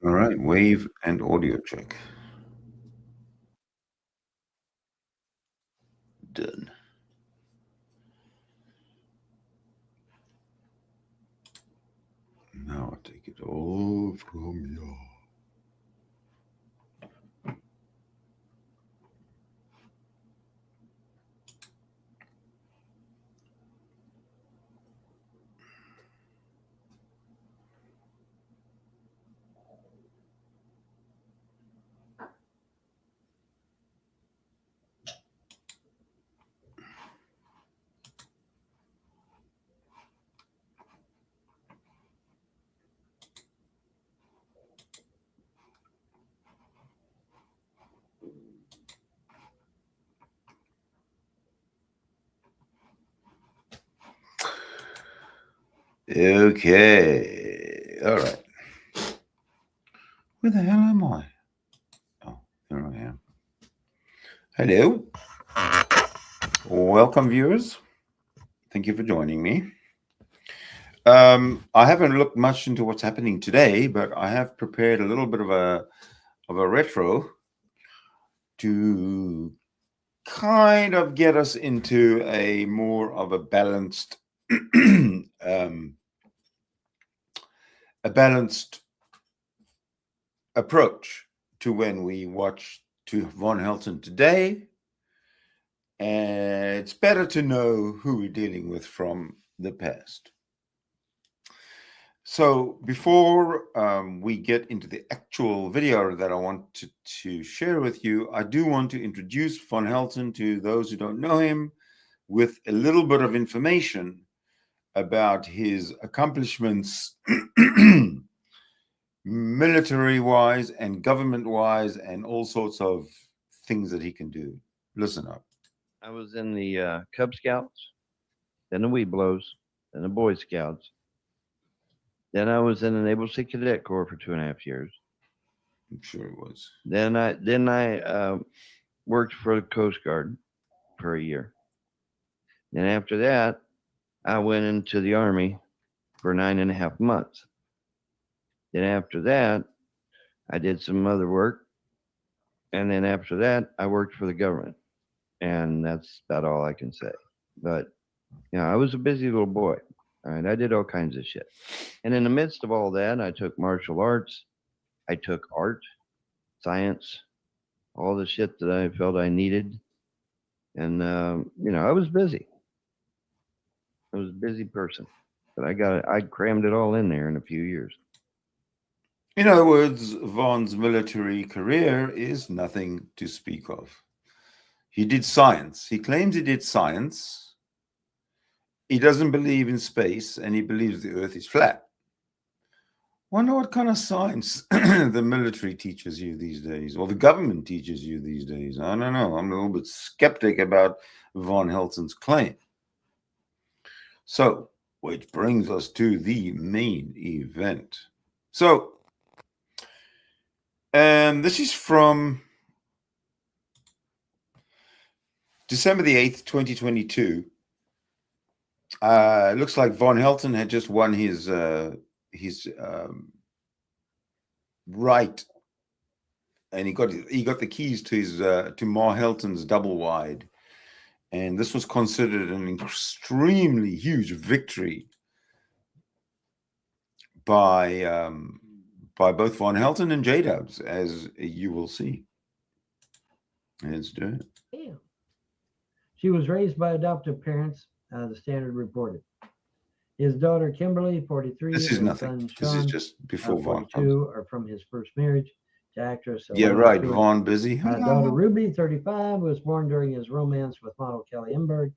All right, wave and audio check. Done. Now I take it all from you. Okay. All right. Where the hell am I? Oh, there I am. Hello. Welcome, viewers. Thank you for joining me. I haven't looked much into what's happening today, but I have prepared a little bit of a retro to kind of get us into a more of a balanced a balanced approach to when we watch to Von Helton today. And it's better to know who we're dealing with from the past. So before we get into the actual video that I want to share with you, I do want to introduce Von Helton to those who don't know him with a little bit of information about his accomplishments military-wise and government-wise and all sorts of things that he can do. Listen up. I was in the Cub Scouts, then the Weeblos, then the Boy Scouts. Then I was in the Naval Sea Cadet Corps for 2.5 years. I'm sure it was. Then I worked for the Coast Guard for a year. Then after that, I went into the Army for 9.5 months. Then after that, I did some other work. And then after that, I worked for the government. And that's about all I can say. But, I was a busy little boy. All right, I did all kinds of shit. And in the midst of all that, I took martial arts. I took art, science, all the shit that I felt I needed. And, I was busy. I was a busy person. But I crammed it all in there in a few years. In other words, Von's military career is nothing to speak of. He did science. He claims he did science. He doesn't believe in space, and he believes the Earth is flat. Wonder what kind of science the military teaches you these days, or the government teaches you these days. I don't know. I'm a little bit skeptic about Von Helton's claim. So, which brings us to the main event. So, this is from December the 8th, 2022. It looks like Von Helton had just won his right, and he got the keys to his to Ma Helton's double wide, and this was considered an extremely huge victory by both Von Helton and Jdubs, as you will see. Let's do it. Damn. She was raised by adoptive parents. The Standard reported. His daughter Kimberly, 43, This is and nothing. son This Sean, is just before Von. 42, are from his first marriage to actress. Yeah, right. Von busy. Daughter Ruby, 35, was born during his romance with model Kelly Emberg.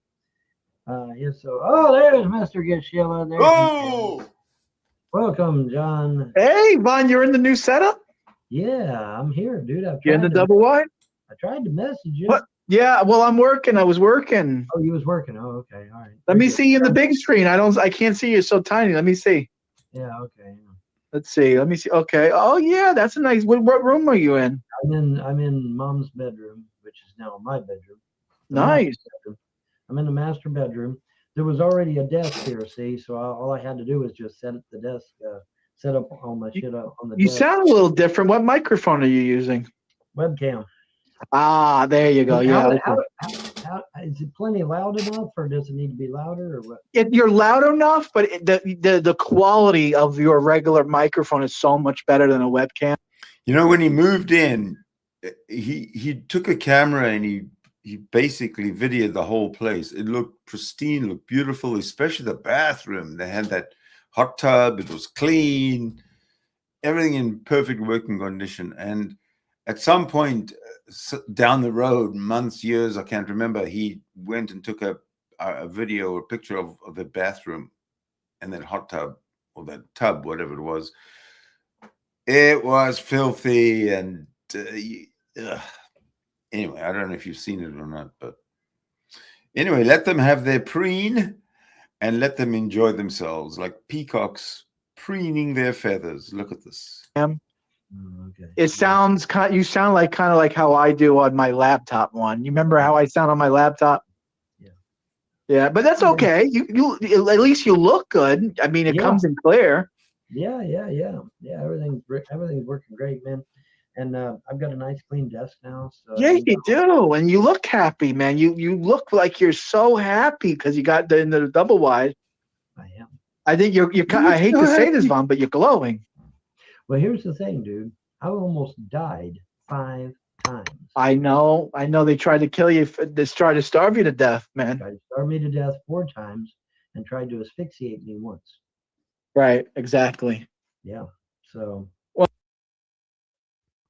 There's Mr. Gishilla. Oh! Welcome, John. Hey, Von, you're in the new setup? Yeah, I'm here, dude. You're in the double wide? I tried to message you. What? Yeah, well, I'm working. I was working. Oh, you was working. Oh, okay. All right. Let me see you in the big screen. I can't see you. It's so tiny. Let me see. Yeah, okay. Let's see. Let me see. Okay. Oh, yeah, that's a nice. What room are you in? I'm in Mom's bedroom, which is now my bedroom. Nice. I'm in the master bedroom. There was already a desk here, see, so all I had to do was just set the desk set up all my shit up on the You desk. sound a little different. What microphone are you using? Webcam. Ah, there you go. Yeah. How, is it plenty loud enough, or does it need to be louder, or what? You're loud enough, but the quality of your regular microphone is so much better than a webcam. You know, when he moved in, he took a camera and he basically videoed the whole place. It looked pristine, looked beautiful, especially the bathroom. They had that hot tub. It was clean, everything in perfect working condition. And at some point down the road, months, years, I can't remember, he went and took a video or picture of the bathroom and that hot tub or that tub, whatever it was. It was filthy and anyway, I don't know if you've seen it or not, but anyway, let them have their preen and let them enjoy themselves like peacocks preening their feathers. Look at this. Okay. It sounds you sound like kind of like how I do on my laptop one. You remember how I sound on my laptop? Yeah. Yeah, but that's okay. You at least you look good. I mean, it comes in clear. Yeah. Everything's working great, man. And I've got a nice clean desk now. So Yeah, you do, and you look happy, man. You look like you're so happy because you got the double wide. I am. I think you're. I hate to say this, Vaughn, but you're glowing. Well, here's the thing, dude. I almost died 5 times. I know. They tried to kill you. They tried to starve you to death, man. Tried to starve me to death 4 times and tried to asphyxiate me once. Right. Exactly. Yeah. So.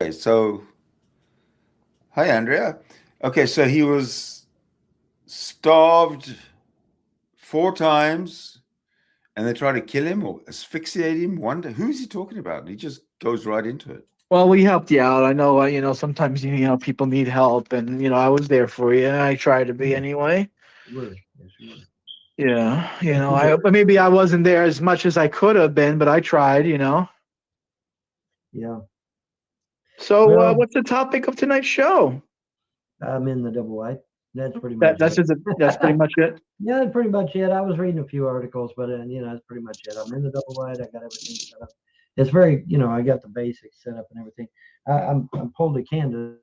Okay, so hi, Andrea. Okay, so he was starved 4 times. And they try to kill him or asphyxiate him. Wonder who's he talking about? He just goes right into it. Well, we helped you out. I know. Sometimes people need help, and I was there for you. I tried to be anyway. Yes, you were. Yeah. Maybe I wasn't there as much as I could have been, but I tried. Yeah. So, Well, what's the topic of tonight's show? I'm in the double wide. That's pretty much That's pretty much it. Yeah, that's pretty much it. I was reading a few articles, but that's pretty much it. I'm in the double wide. I got everything set up. It's very, I got the basics set up and everything. I'm pulled to Candace.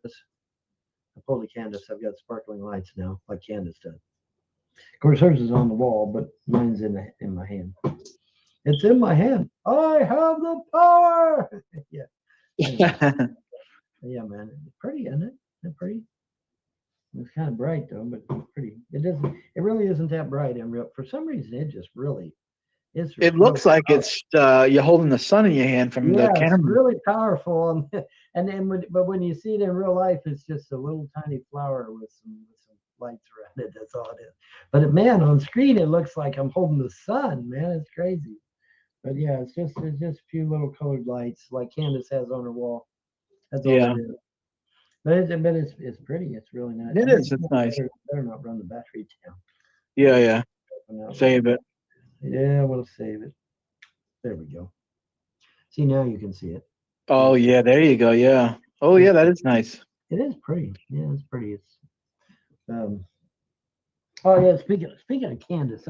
I've got sparkling lights now, like Candace does. Of course, hers is on the wall, but mine's in my hand. It's in my hand. I have the power. Yeah. Yeah, man. It's pretty, isn't it? Isn't it pretty? It's kind of bright though, but it's pretty. It really isn't that bright in real. For some reason, it just really is. It looks like it's you're holding the sun in your hand from the camera. It's really powerful, but when you see it in real life, it's just a little tiny flower with some lights around it. That's all it is. But man, on screen, it looks like I'm holding the sun. Man, it's crazy. But yeah, it's just a few little colored lights like Candace has on her wall. That's all it is. But it's pretty. It's really nice. It is. It's nice. Better not run the battery down. Yeah. Save it. Yeah, we'll save it. There we go. See, now you can see it. Oh yeah, there you go. Yeah. Oh yeah, that is nice. It is pretty. Yeah, it's pretty. It's Oh yeah. Speaking of Candace,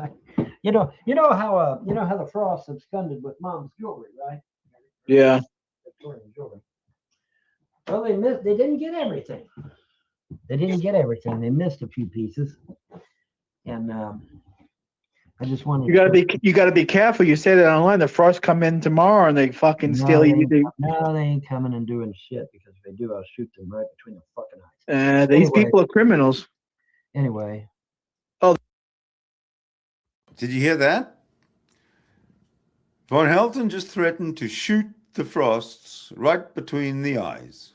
you know how the frost absconded with Mom's jewelry, right? Yeah. Victorian jewelry. Well, they didn't get everything. They missed a few pieces, and I just wanted. You gotta be careful. You say that online. The frost come in tomorrow and they fucking steal you. No, they ain't coming and doing shit, because if they do, I'll shoot them right between the fucking eyes. These people are criminals. Anyway. Oh. Did you hear that? Von Helton just threatened to shoot the Frosts right between the eyes.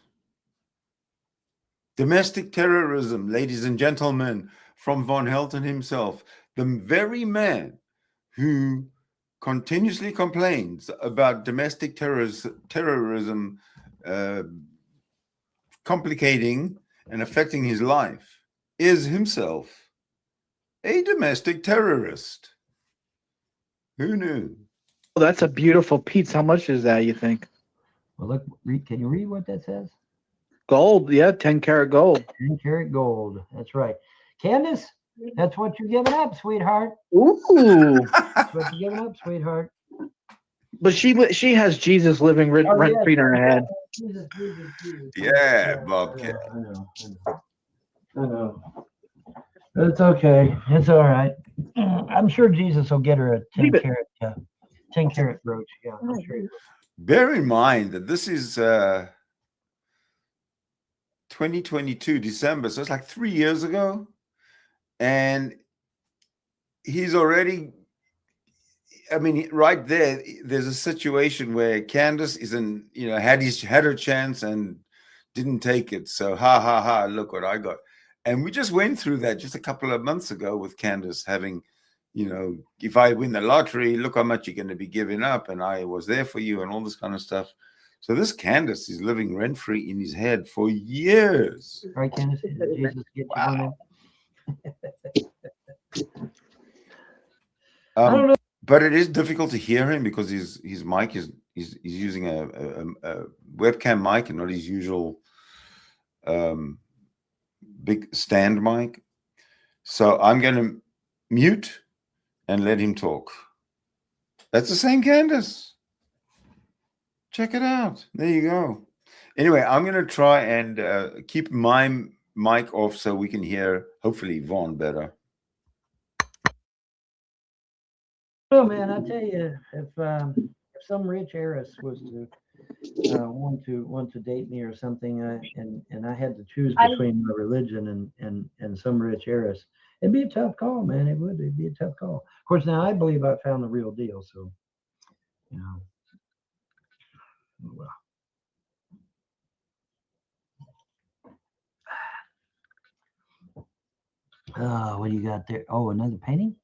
Domestic terrorism, ladies and gentlemen, from Von Helton himself, the very man who continuously complains about domestic terrorism complicating and affecting his life, is himself a domestic terrorist. Who knew? Oh, that's a beautiful piece. How much is that, you think? Well, look, can you read what that says? Gold, yeah, 10 karat gold. 10 karat gold. That's right. Candace, that's what you're giving up, sweetheart. Ooh. That's what you're giving up, sweetheart. But she has Jesus living rent yeah, free in her head. Jesus, Jesus, Jesus. Yeah, Bob. I know. It's okay. It's all right. I'm sure Jesus will get her a 10 Leave it. carat, 10 carat brooch. Yeah, I'm sure. Bear in mind that this is 2022 December, so it's like 3 years ago, and he's already. I mean, right there, there's a situation where Candace had her chance and didn't take it. So ha ha ha! Look what I got. And we just went through that just a couple of months ago with Candace having, if I win the lottery, look how much you're going to be giving up, and I was there for you, and all this kind of stuff. So this Candace is living rent free in his head for years. Right, Candace? Did Jesus get you on I don't know. But it is difficult to hear him because his mic is he's using a webcam mic and not his usual big stand mic. So I'm going to mute and let him talk. That's the same Candace. Check it out. There you go. Anyway, I'm going to try and keep my mic off so we can hear, hopefully, Vaughn better. Oh man, I tell you, if some rich heiress was to want to date me or something, and I had to choose between my religion and some rich heiress, it'd be a tough call, man. It would. It'd be a tough call. Of course, now I believe I found the real deal, so well. What do you got there? Oh, another painting?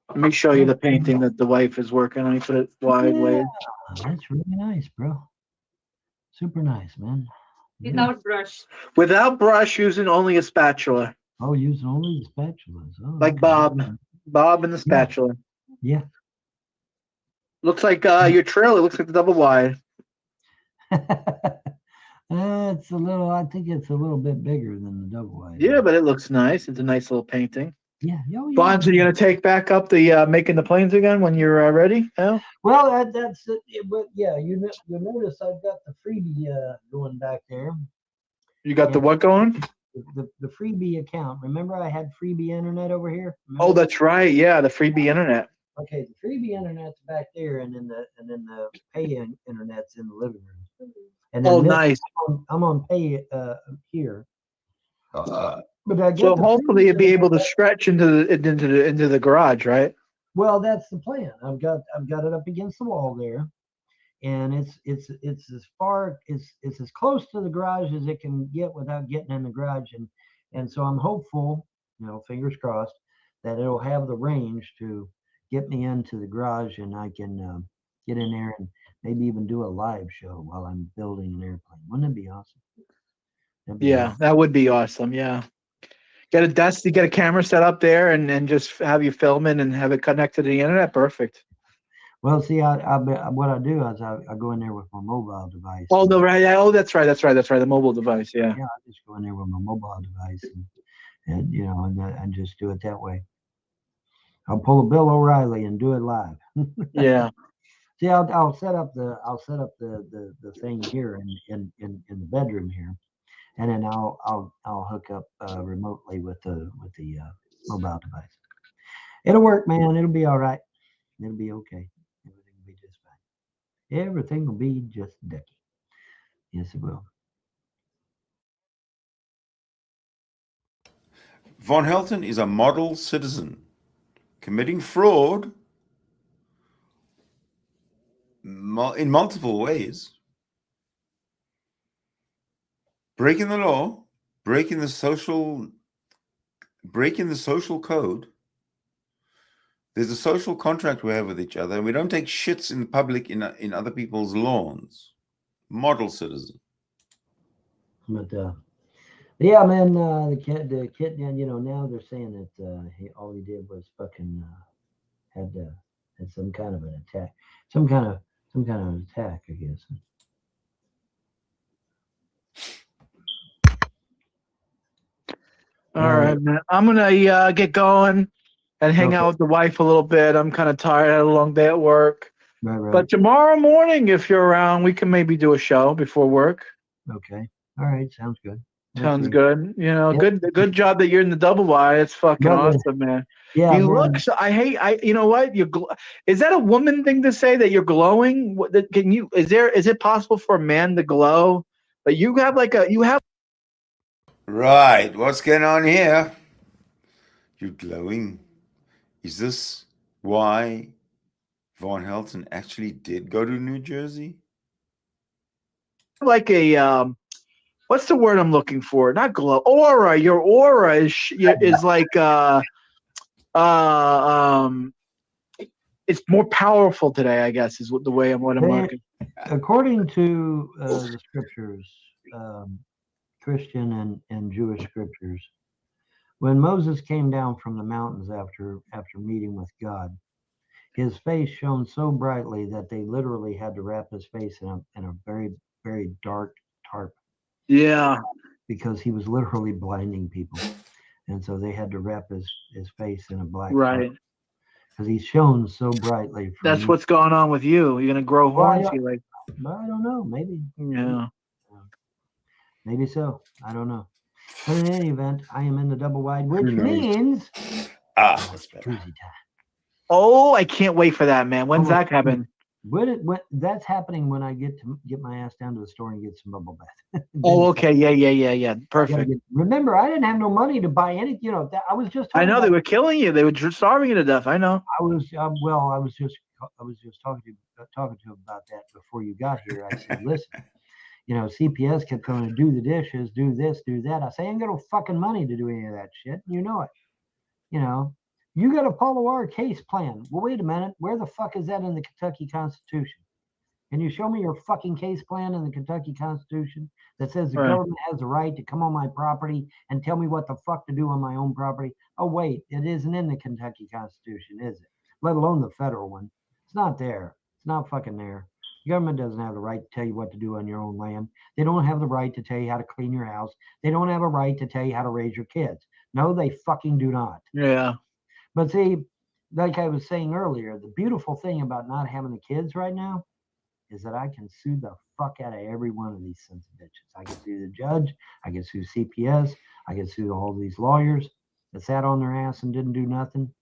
Let me show you the painting that the wife is working on. You put it wide way. That's really nice, bro. Super nice, man. Without brush. Without brush, using only a spatula. Oh, using only the spatulas. Oh, Like okay. Bob and the spatula. Yeah. Looks like your trailer looks like the double wide. It's a little. I think it's a little bit bigger than the double wide. Yeah, but it looks nice. It's a nice little painting. Yeah. Oh, yeah. Bonds, are you going to take back up the making the planes again when you're ready? Yeah. Well, that's it. But yeah, you notice I've got the freebie going back there. You got the what going? The freebie account. Remember, I had freebie internet over here. Remember? Oh, that's right. Yeah, the freebie internet. Okay, the freebie internet's back there, and then the pay internet's in the living room. And then nice. I'm on pay here. But I get So hopefully you'll be able to stretch into the garage, right? Well, that's the plan. I've got it up against the wall there, and it's as far it's as close to the garage as it can get without getting in the garage, and so I'm hopeful, fingers crossed, that it'll have the range to get me into the garage, and I can get in there and maybe even do a live show while I'm building an airplane. Wouldn't it be awesome? Yeah, that would be awesome. Yeah. Get a desk, you get a camera set up there and just have you filming and have it connected to the internet. Perfect. Well, see, what I do is I go in there with my mobile device. Oh, no, right. Oh, that's right. The mobile device. Yeah. Yeah, I just go in there with my mobile device and just do it that way. I'll pull a Bill O'Reilly and do it live. Yeah. See, I'll set up the thing here in the bedroom here, and then I'll hook up remotely with the mobile device. It'll work, man. It'll be all right. It'll be okay. Everything will be just fine. Everything will be just ducky. Yes, it will. Von Helton is a model citizen committing fraud in multiple ways, breaking the law, breaking the social code. There's a social contract we have with each other, and we don't take shits in public in other people's lawns. Model citizen. But yeah, man, the kid, now they're saying that all he did was fucking had some kind of an attack, some kind of an attack, I guess. All right, man. I'm gonna get going and hang out with the wife a little bit. I'm kind of tired. I had a long day at work. Right. But tomorrow morning, if you're around, we can maybe do a show before work. Okay. All right. Sounds good. Sounds Okay. good. You know, Yep. good job that you're in the double wide. It's fucking Well, awesome, man. Yeah. You man. look so. You know what? Is that a woman thing to say that you're glowing? Can you? Is it possible for a man to glow? But you have Right. What's going on here? You're glowing. Is this why Von Helton actually did go to New Jersey? like a what's the word I'm looking for? Not glow. Aura. Your aura is like it's more powerful today, I guess, is the way what I'm looking. According to the scriptures, Christian and Jewish scriptures, when Moses came down from the mountains after meeting with God, his face shone so brightly that they literally had to wrap his face in a very, very dark tarp. Yeah. Because he was literally blinding people. And so they had to wrap his face in a black Right. because he shone so brightly. That's what's going on with you. You're gonna grow horns. I don't know. Maybe. Yeah. Maybe so. I don't know. But in any event, I am in the double wide, which Who knows? means That's better. jacuzzi time. Oh, I can't wait for that, man. When's that happen? When that's happening when I get my ass down to the store and get some bubble bath. Oh, okay. Yeah. Perfect. Remember, I didn't have no money to buy any. You know, I was just. I know they were killing you. They were starving you to death. I know. I was I was just talking to you about that before you got here. I said, listen, you know, CPS kept coming to do the dishes, do this, do that. I say, I ain't got no fucking money to do any of that shit. You know it. You know, you got to follow our case plan. Well, wait a minute. Where the fuck is that in the Kentucky Constitution? Can you show me your fucking case plan in the Kentucky Constitution that says the government has the right to come on my property and tell me what the fuck to do on my own property? Oh, wait, it isn't in the Kentucky Constitution, is it? Let alone the federal one. It's not there. It's not fucking there. The government doesn't have the right to tell you what to do on your own land. They don't have the right to tell you how to clean your house. They don't have a right to tell you how to raise your kids. No, they fucking do not. Yeah. But see, like I was saying earlier, the beautiful thing about not having the kids right now is that I can sue the fuck out of every one of these sons of bitches. I can sue the judge. I can sue CPS. I can sue all these lawyers that sat on their ass and didn't do nothing.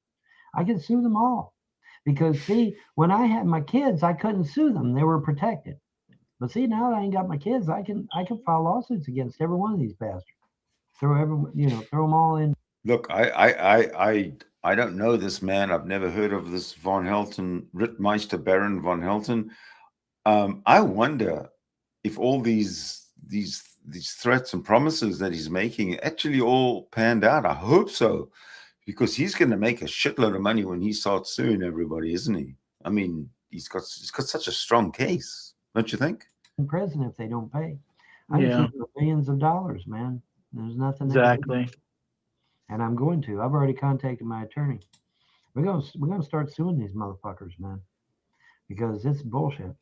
I can sue them all. Because see, when I had my kids, I couldn't sue them. They were protected. But see, now that I ain't got my kids, I can file lawsuits against every one of these bastards. Throw them all in. Look, I don't know this man. I've never heard of this Von Helton, Rittmeister Baron Von Helton. I wonder if all these threats and promises that he's making actually all panned out. I hope so, because he's going to make a shitload of money when he starts suing everybody, isn't he? I mean, he's got such a strong case, don't you think? Prison if they don't pay. I can sue millions of dollars, man. There's nothing. Exactly. And I'm going to. I've already contacted my attorney. We're gonna start suing these motherfuckers, man, because it's bullshit.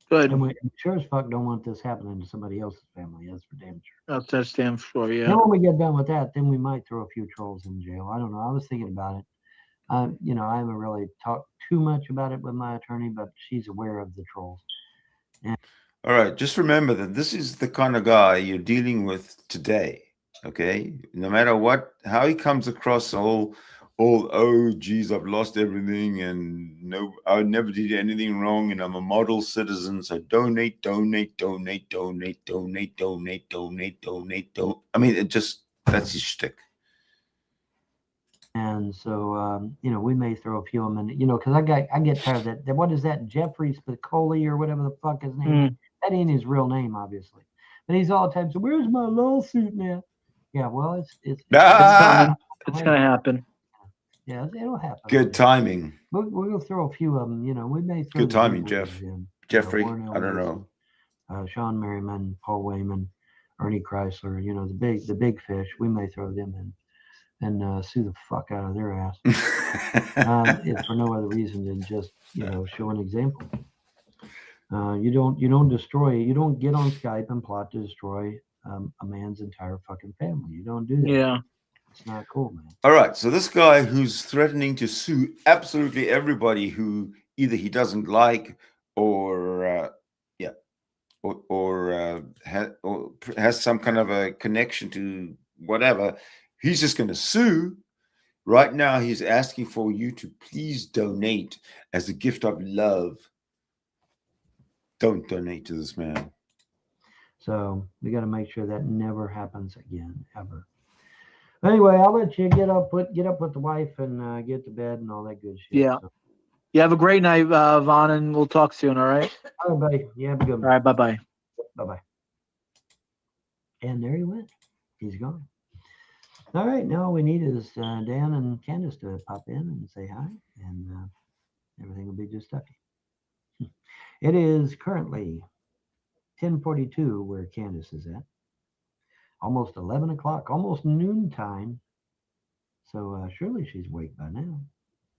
Good. And we sure as fuck don't want this happening to somebody else's family. That's for damn sure. That's damn sure. Yeah. Then when we get done with that, then we might throw a few trolls in jail. I don't know. I was thinking about it. You know, I haven't really talked too much about it with my attorney, but she's aware of the trolls. All right. Just remember that this is the kind of guy you're dealing with today. Okay. No matter how he comes across all, oh, geez, I've lost everything and no, I never did anything wrong and I'm a model citizen. So donate. I mean, that's his shtick. And so, you know, we may throw a few of them in, you know, because I get tired of that. What is that? Jeffrey Spicoli or whatever the fuck his name is. That ain't his real name, obviously. But he's all the time, so where's my lawsuit now? Yeah, well, it's coming. It's going to happen. Yeah, it'll happen. Good timing. We're going to throw a few of them, you know, we may throw Good timing, Jeff. Jeffrey, I don't know. Sean Merriman, Paul Wayman, Ernie Chrysler, you know, the big fish, we may throw them in and sue the fuck out of their ass. If for no other reason than just, you know, show an example. You don't destroy, you don't get on Skype and plot to destroy a man's entire fucking family. You don't do that. Yeah. It's not cool, man. All right. So this guy who's threatening to sue absolutely everybody who either he doesn't like or has some kind of a connection to whatever, he's just going to sue. Right now, he's asking for you to please donate as a gift of love. Don't donate to this man. So we got to make sure that never happens again, ever. Anyway, I'll let you get up with the wife and get to bed and all that good shit. Yeah. So, You have a great night, Vaughn, and we'll talk soon. All right. all right, buddy. You have a good one. All right. Bye-bye. Bye-bye. And there he went. He's gone. All right. Now all we need is Dan and Candace to pop in and say hi, and everything will be just stucky. It is currently 10:42 where Candace is at. Almost 11 o'clock, almost noontime. So surely she's awake by now.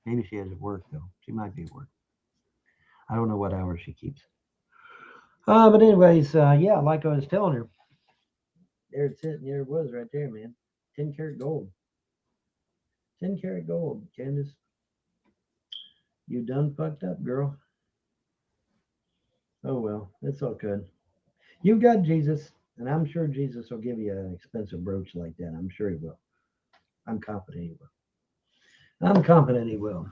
Maybe she has at work, though. She might be at work. I don't know what hour she keeps. But anyways, yeah, like I was telling her, there it's sitting, there it was right there, man. 10 karat gold. 10 karat gold, Candace. You done fucked up, girl. Oh, well, it's all good. You got Jesus, and I'm sure Jesus will give you an expensive brooch like that. I'm sure he will. I'm confident he will. I'm confident he will.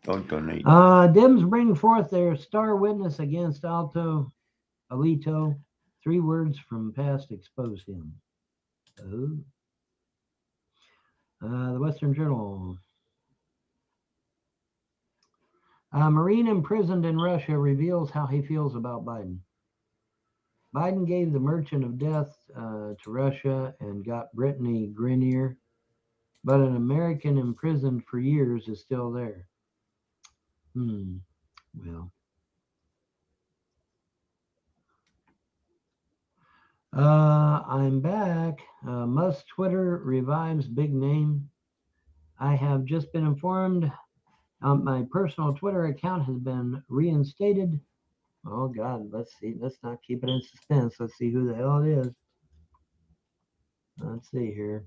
Don't donate. Dems bring forth their star witness against Alito. 3 words from past expose him. Oh. The Western Journal. Marine imprisoned in Russia reveals how he feels about Biden. Biden gave the merchant of death to Russia and got Brittany Grenier, but an American imprisoned for years is still there. Well. I'm back. Musk Twitter revives big name. I have just been informed my personal Twitter account has been reinstated. Oh God, let's see. Let's not keep it in suspense. Let's see who the hell it is. Let's see here.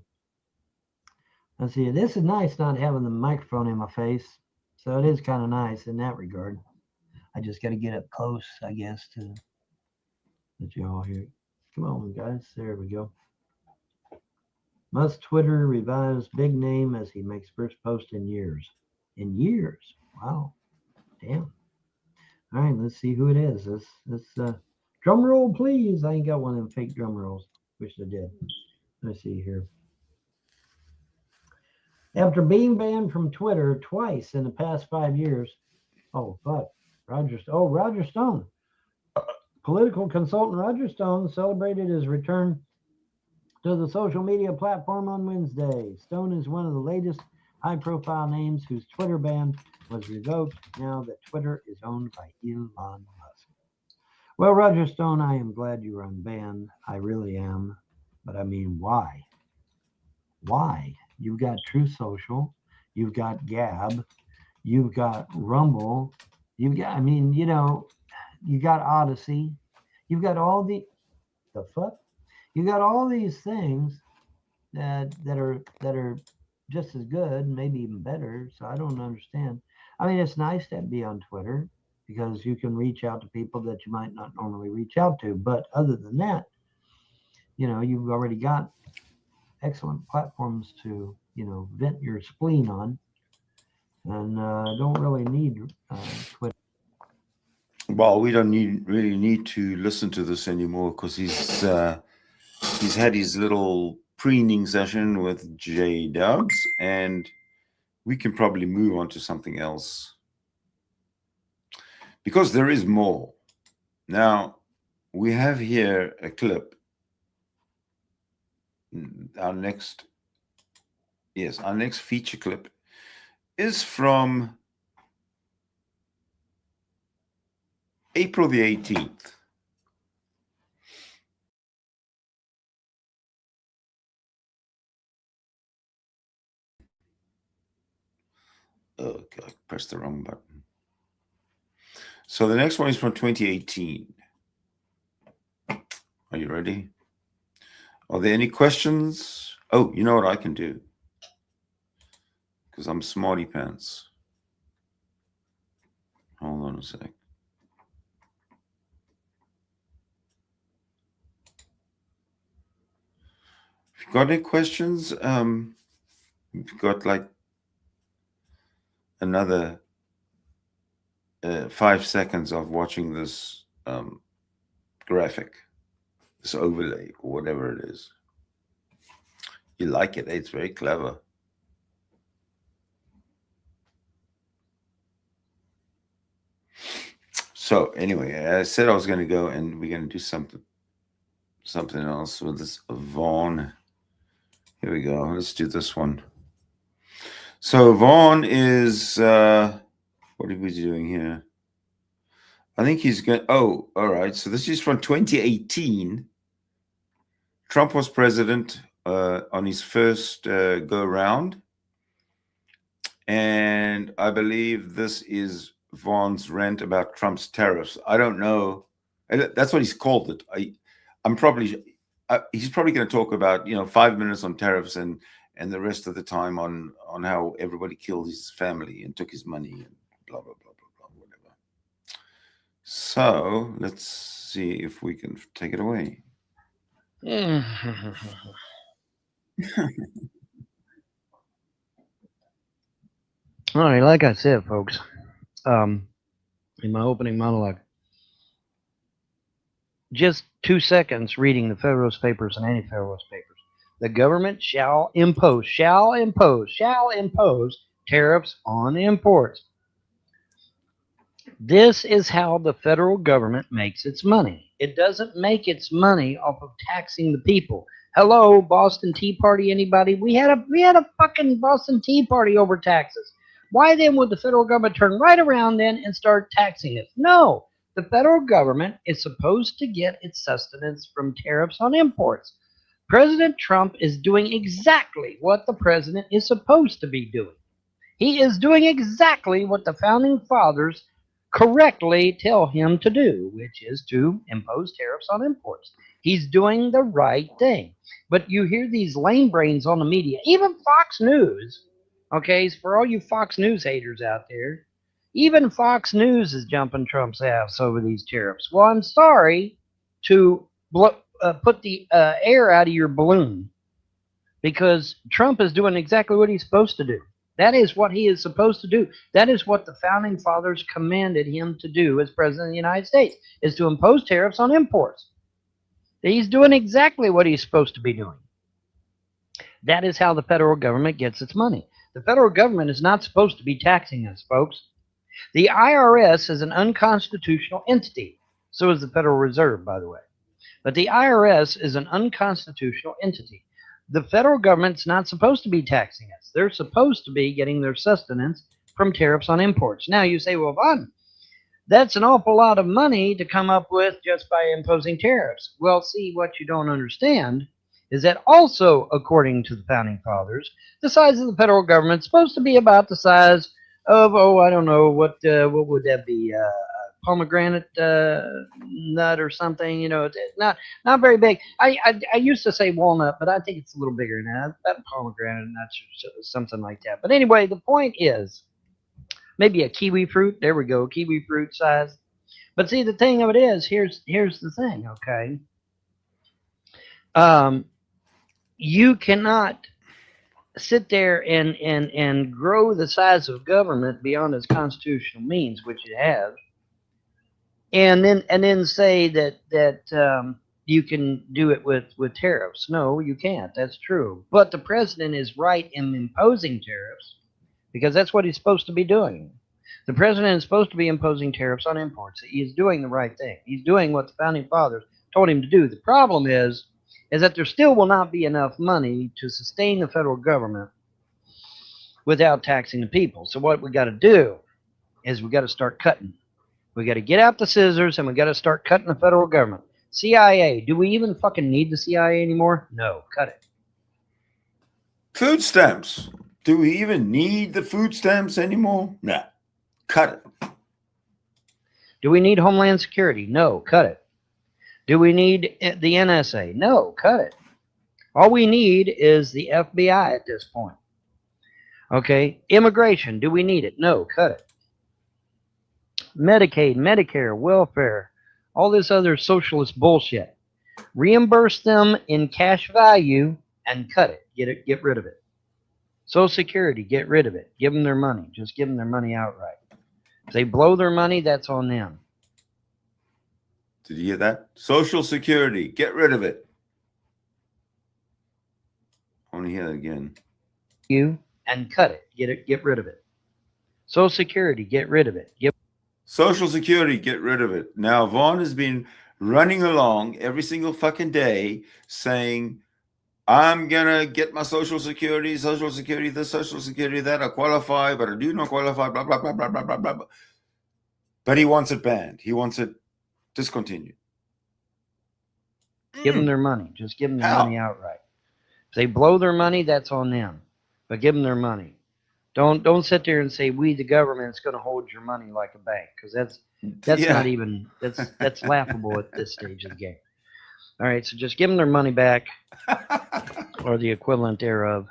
Let's see. This is nice not having the microphone in my face. So it is kind of nice in that regard. I just got to get up close, I guess, to let you all hear it. Come on, guys. There we go. Musk Twitter revives big name as he makes first post in years. In years? Wow. Damn. All right, let's see who it is. This drum roll, please. I ain't got one of them fake drum rolls. Wish I did. Let's see here. After being banned from Twitter twice in the past 5 years. Oh, fuck. Roger Stone. Political consultant Roger Stone celebrated his return to the social media platform on Wednesday. Stone is one of the latest high-profile names whose Twitter ban was revoked now that Twitter is owned by Elon Musk. Well, Roger Stone, I am glad you were unbanned. I really am. But I mean, why? Why? You've got Truth Social. You've got Gab. You've got Rumble. You've got, I mean, you know, you got Odyssey. You've got all the fuck? You got all these things that are just as good, maybe even better. So I don't understand. I mean, it's nice to be on Twitter because you can reach out to people that you might not normally reach out to. But other than that, you know, you've already got excellent platforms to, you know, vent your spleen on, and don't really need Twitter. Well, we don't really need to listen to this anymore because he's had his little preening session with Jdubs, and we can probably move on to something else because there is more. Now, we have here a clip. Our next feature clip is from April the 18th. Oh, God, I pressed the wrong button. So the next one is from 2018. Are you ready? Are there any questions? Oh, you know what I can do? Because I'm smarty pants. Hold on a sec. If you got any questions, we've got like another 5 seconds of watching this graphic, this overlay, or whatever it is. You like it? It's very clever. So anyway, I said I was going to go, and we're going to do something else with this Vaughn. Here we go. Let's do this one. So Vaughn is what are we doing here? I think he's going. Oh, all right. So this is from 2018. Trump was president on his first go round, and I believe this is Vaughn's rant about Trump's tariffs. I don't know. That's what he's called it. I'm probably he's probably going to talk about 5 minutes on tariffs and the rest of the time on how everybody killed his family and took his money and blah blah blah blah blah whatever. So let's see if we can take it away. All right, like I said, folks, in my opening monologue, just 2 seconds reading the Federalist Papers and Anti-Federalist Papers. The government shall impose tariffs on imports. This is how the federal government makes its money. It doesn't make its money off of taxing the people. Hello, Boston Tea Party, anybody? We had a fucking Boston Tea Party over taxes. Why then would the federal government turn right around then and start taxing us? No, the federal government is supposed to get its sustenance from tariffs on imports. President Trump is doing exactly what the president is supposed to be doing. He is doing exactly what the founding fathers correctly tell him to do, which is to impose tariffs on imports. He's doing the right thing. But you hear these lame brains on the media, even Fox News. Okay, so for all you Fox News haters out there, even Fox News is jumping Trump's ass over these tariffs. Well, I'm sorry to put the air out of your balloon, because Trump is doing exactly what he's supposed to do. That is what he is supposed to do. That is what the founding fathers commanded him to do as president of the United States, is to impose tariffs on imports. He's doing exactly what he's supposed to be doing. That is how the federal government gets its money. The federal government is not supposed to be taxing us, folks. The IRS is an unconstitutional entity. So is the Federal Reserve, by the way. But the IRS is an unconstitutional entity. The federal government's not supposed to be taxing us. They're supposed to be getting their sustenance from tariffs on imports. Now you say, well, Vaughn, that's an awful lot of money to come up with just by imposing tariffs. Well, see, what you don't understand is that also, according to the founding fathers, the size of the federal government is supposed to be about the size of, I don't know, what would that be? Pomegranate nut or something, it's not very big. I used to say walnut, but I think it's a little bigger than that. That pomegranate nuts or something like that. But anyway, the point is maybe a kiwi fruit. There we go, kiwi fruit size. But see, the thing of it is, here's the thing, okay? You cannot sit there and grow the size of government beyond its constitutional means, which it has, and then say that you can do it with tariffs. No, you can't. That's true. But the president is right in imposing tariffs, because that's what he's supposed to be doing. The president is supposed to be imposing tariffs on imports. He's doing the right thing. He's doing what the founding fathers told him to do. The problem is that there still will not be enough money to sustain the federal government without taxing the people. So what we got to do is we got to start cutting. We got to get out the scissors and we got to start cutting the federal government. CIA, do we even fucking need the CIA anymore? No, cut it. Food stamps. Do we even need the food stamps anymore? Nah, cut it. Do we need Homeland Security? No, cut it. Do we need the NSA? No, cut it. All we need is the FBI at this point. Okay, immigration, do we need it? No, cut it. Medicaid, Medicare, welfare, all this other socialist bullshit. Reimburse them in cash value and cut it. Get rid of it. Social Security, get rid of it. Give them their money. Just give them their money outright. If they blow their money, that's on them. Did you hear that? Social Security, get rid of it. I want to hear that again. You and cut it. Get rid of it. Social Security, get rid of it. Social Security, get rid of it. Now, Vaughn has been running along every single fucking day saying, I'm going to get my Social Security, this, Social Security, that. I qualify, but I do not qualify, blah, blah, blah, blah, blah, blah, blah. But he wants it banned. He wants it discontinued. Give them their money. Just give them their How? money outright. If they blow their money, that's on them. But give them their money. Don't sit there and say we, the government, is going to hold your money like a bank, because that's Yeah. not even that's laughable at this stage of the game. All right, so just give them their money back, or the equivalent thereof.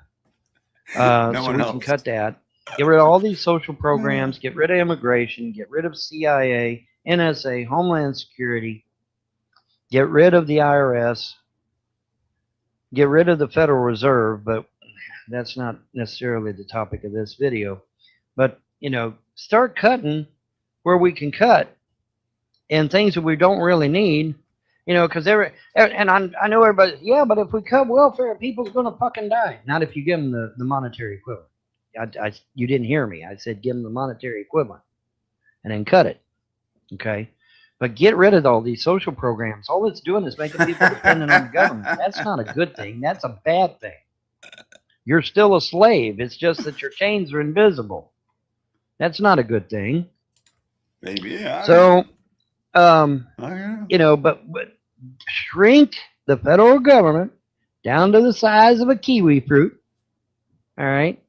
No So one we else. can cut that. Get rid of all these social programs. Get rid of immigration. Get rid of CIA, NSA, Homeland Security. Get rid of the IRS. Get rid of the Federal Reserve, but that's not necessarily the topic of this video. But, start cutting where we can cut, and things that we don't really need, because I know everybody, yeah, but if we cut welfare, people's going to fucking die. Not if you give them the monetary equivalent. You didn't hear me. I said give them the monetary equivalent and then cut it. Okay? But get rid of all these social programs. All it's doing is making people dependent on the government. That's not a good thing. That's a bad thing. You're still a slave. It's just that your chains are invisible. That's not a good thing. Maybe, yeah. So, Yeah. but shrink the federal government down to the size of a kiwi fruit. All right.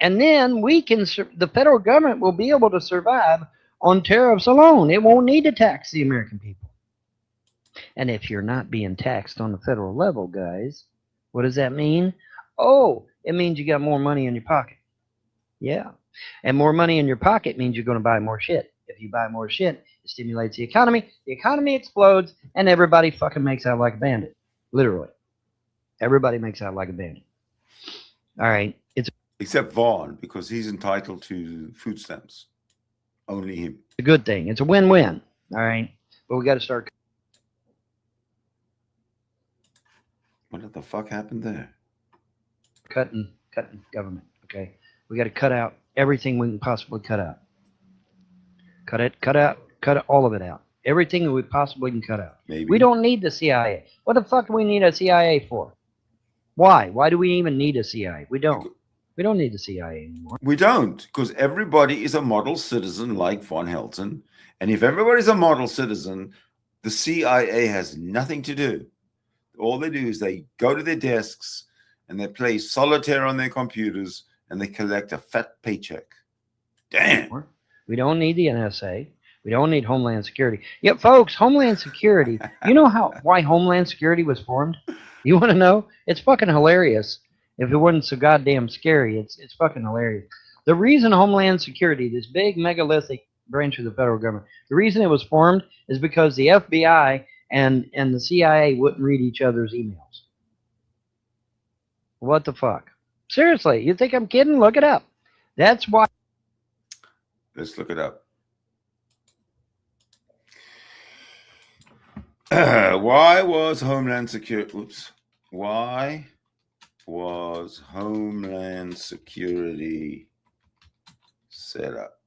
And then the federal government will be able to survive on tariffs alone. It won't need to tax the American people. And if you're not being taxed on the federal level, guys, what does that mean? Oh, it means you got more money in your pocket. Yeah. And more money in your pocket means you're going to buy more shit. If you buy more shit, it stimulates the economy. The economy explodes, and everybody fucking makes out like a bandit. Literally. Everybody makes out like a bandit. All right. It's Except Vaughn, because he's entitled to food stamps. Only him. a good thing. It's a win-win. All right. But we got to start. What the fuck happened there? Cutting government. Okay. We got to cut out everything we can possibly cut out. Cut all of it out. Everything that we possibly can cut out. Maybe. We don't need the CIA. What the fuck do we need a CIA for? Why? Why do we even need a CIA? We don't. We don't need the CIA anymore. We don't, because everybody is a model citizen like Von Helton. And if everybody's a model citizen, the CIA has nothing to do. All they do is they go to their desks and they play solitaire on their computers and they collect a fat paycheck. Damn. We don't need the NSA. We don't need Homeland Security. Yeah, folks, Homeland Security. You know why Homeland Security was formed? You want to know? It's fucking hilarious. If it wasn't so goddamn scary, it's fucking hilarious. The reason Homeland Security, this big megalithic branch of the federal government, the reason it was formed is because the FBI and the CIA wouldn't read each other's emails. What the fuck? Seriously, you think I'm kidding? Look it up. That's why. Let's look it up. Why was Homeland Security? Oops. Why was Homeland Security set up?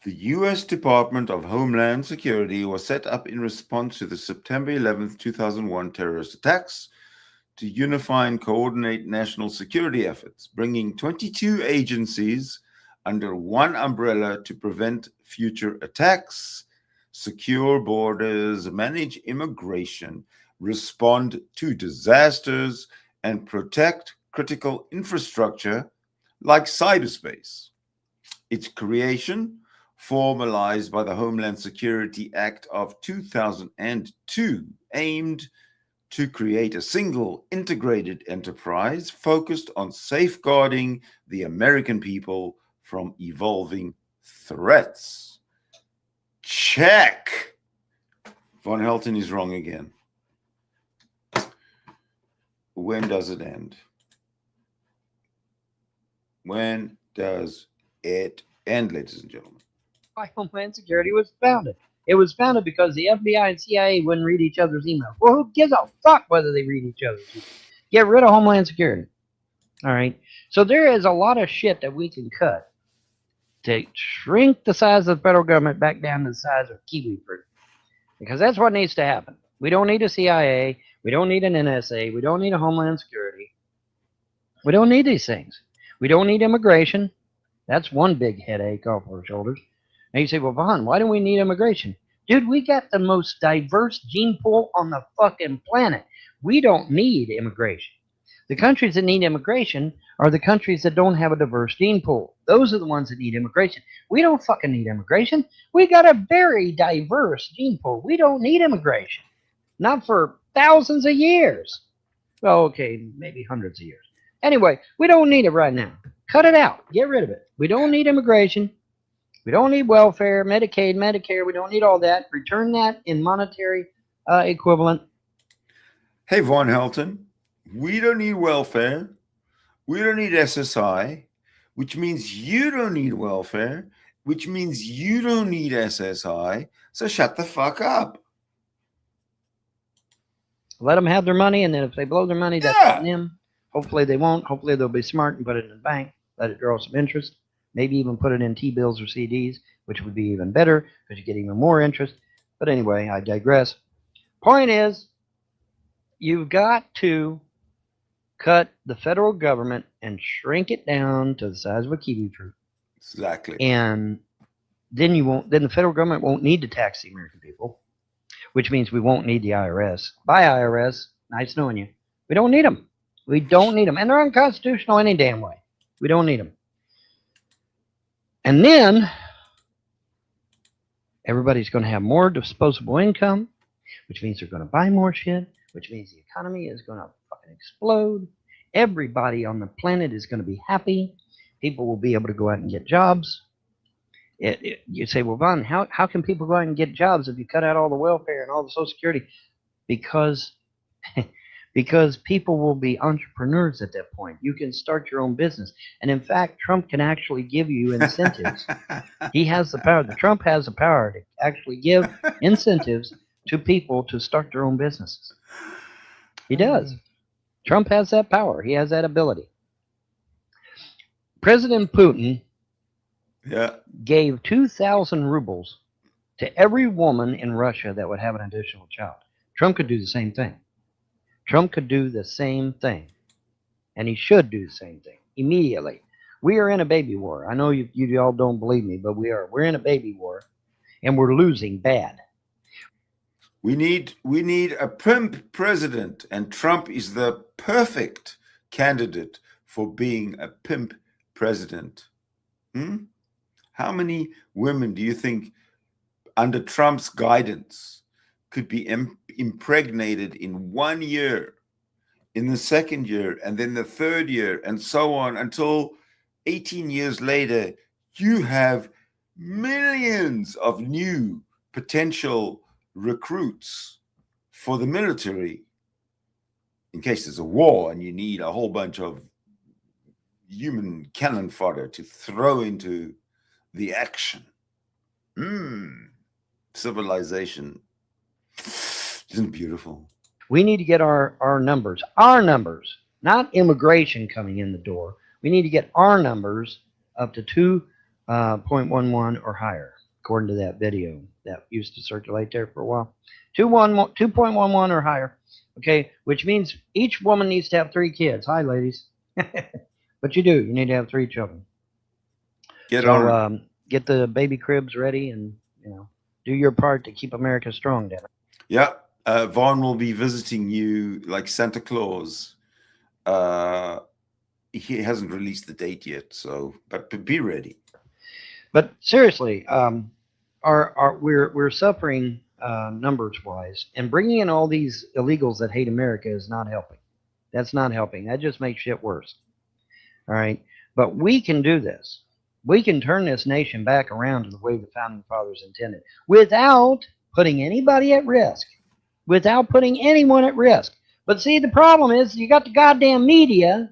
The U.S. Department of Homeland Security was set up in response to the September 11th, 2001 terrorist attacks to unify and coordinate national security efforts, bringing 22 agencies under one umbrella to prevent future attacks, secure borders, manage immigration, respond to disasters, and protect critical infrastructure like cyberspace. Its creation, formalized by the Homeland Security Act of 2002, aimed to create a single integrated enterprise focused on safeguarding the American people from evolving threats. Check. Von Helton is wrong again. When does it end? When does it end, ladies and gentlemen? Why Homeland Security was founded. It was founded because the FBI and CIA wouldn't read each other's emails. Well, who gives a fuck whether they read each other's emails? Get rid of Homeland Security. All right. So there is a lot of shit that we can cut to shrink the size of the federal government back down to the size of kiwi fruit. Because that's what needs to happen. We don't need a CIA. We don't need an NSA. We don't need a Homeland Security. We don't need these things. We don't need immigration. That's one big headache off our shoulders. And you say, well, Vaughn, why do we need immigration? Dude, we got the most diverse gene pool on the fucking planet. We don't need immigration. The countries that need immigration are the countries that don't have a diverse gene pool. Those are the ones that need immigration. We don't fucking need immigration. We got a very diverse gene pool. We don't need immigration. Not for thousands of years. Well, okay, maybe hundreds of years. Anyway, we don't need it right now. Cut it out. Get rid of it. We don't need immigration. We don't need welfare, Medicaid, Medicare. We don't need all that. Return that in monetary equivalent. Hey, Von Helton, we don't need welfare. We don't need SSI, which means you don't need welfare, which means you don't need SSI. So shut the fuck up. Let them have their money, and then if they blow their money, that's on them. Hopefully they won't. Hopefully they'll be smart and put it in the bank, let it draw some interest, maybe even put it in T-bills or CDs, which would be even better because you get even more interest. But anyway, I digress. Point is, you've got to cut the federal government and shrink it down to the size of a kiwi fruit. Exactly. And then then the federal government won't need to tax the American people, which means we won't need the IRS. Bye, IRS. Nice knowing you. We don't need them. We don't need them. And they're unconstitutional any damn way. We don't need them. And then everybody's going to have more disposable income, which means they're going to buy more shit, which means the economy is going to fucking explode. Everybody on the planet is going to be happy. People will be able to go out and get jobs. You say, well, Vaughn, how can people go out and get jobs if you cut out all the welfare and all the Social Security? Because people will be entrepreneurs at that point. You can start your own business. And in fact, Trump can actually give you incentives. He has the power. Trump has the power to actually give incentives to people to start their own businesses. He does. Trump has that power. He has that ability. President Putin gave 2,000 rubles to every woman in Russia that would have an additional child. Trump could do the same thing. Trump could do the same thing. And he should do the same thing immediately. We are in a baby war. I know you all don't believe me, but we are. We're in a baby war, and we're losing bad. We need a pimp president, and Trump is the perfect candidate for being a pimp president. How many women do you think under Trump's guidance could be impregnated in 1 year, in the second year, and then the third year, and so on until 18 years later, you have millions of new potential recruits for the military in case there's a war and you need a whole bunch of human cannon fodder to throw into the action. Civilization. Isn't it beautiful? We need to get our numbers, not immigration coming in the door. We need to get our numbers up to 2.11 or higher, according to that video that used to circulate there for a while. 2.11 or higher, okay, which means each woman needs to have 3 kids. Hi, ladies. But you do. You need to have 3 children. Get the baby cribs ready and, do your part to keep America strong, Devin. Yeah. Vaughn will be visiting you like Santa Claus. He hasn't released the date yet, but be ready. But seriously, we're suffering numbers wise, and bringing in all these illegals that hate America is not helping. That's not helping. That just makes shit worse. All right. But we can do this. We can turn this nation back around to the way the founding fathers intended without putting anybody at risk, without putting anyone at risk. But see, the problem is you got the goddamn media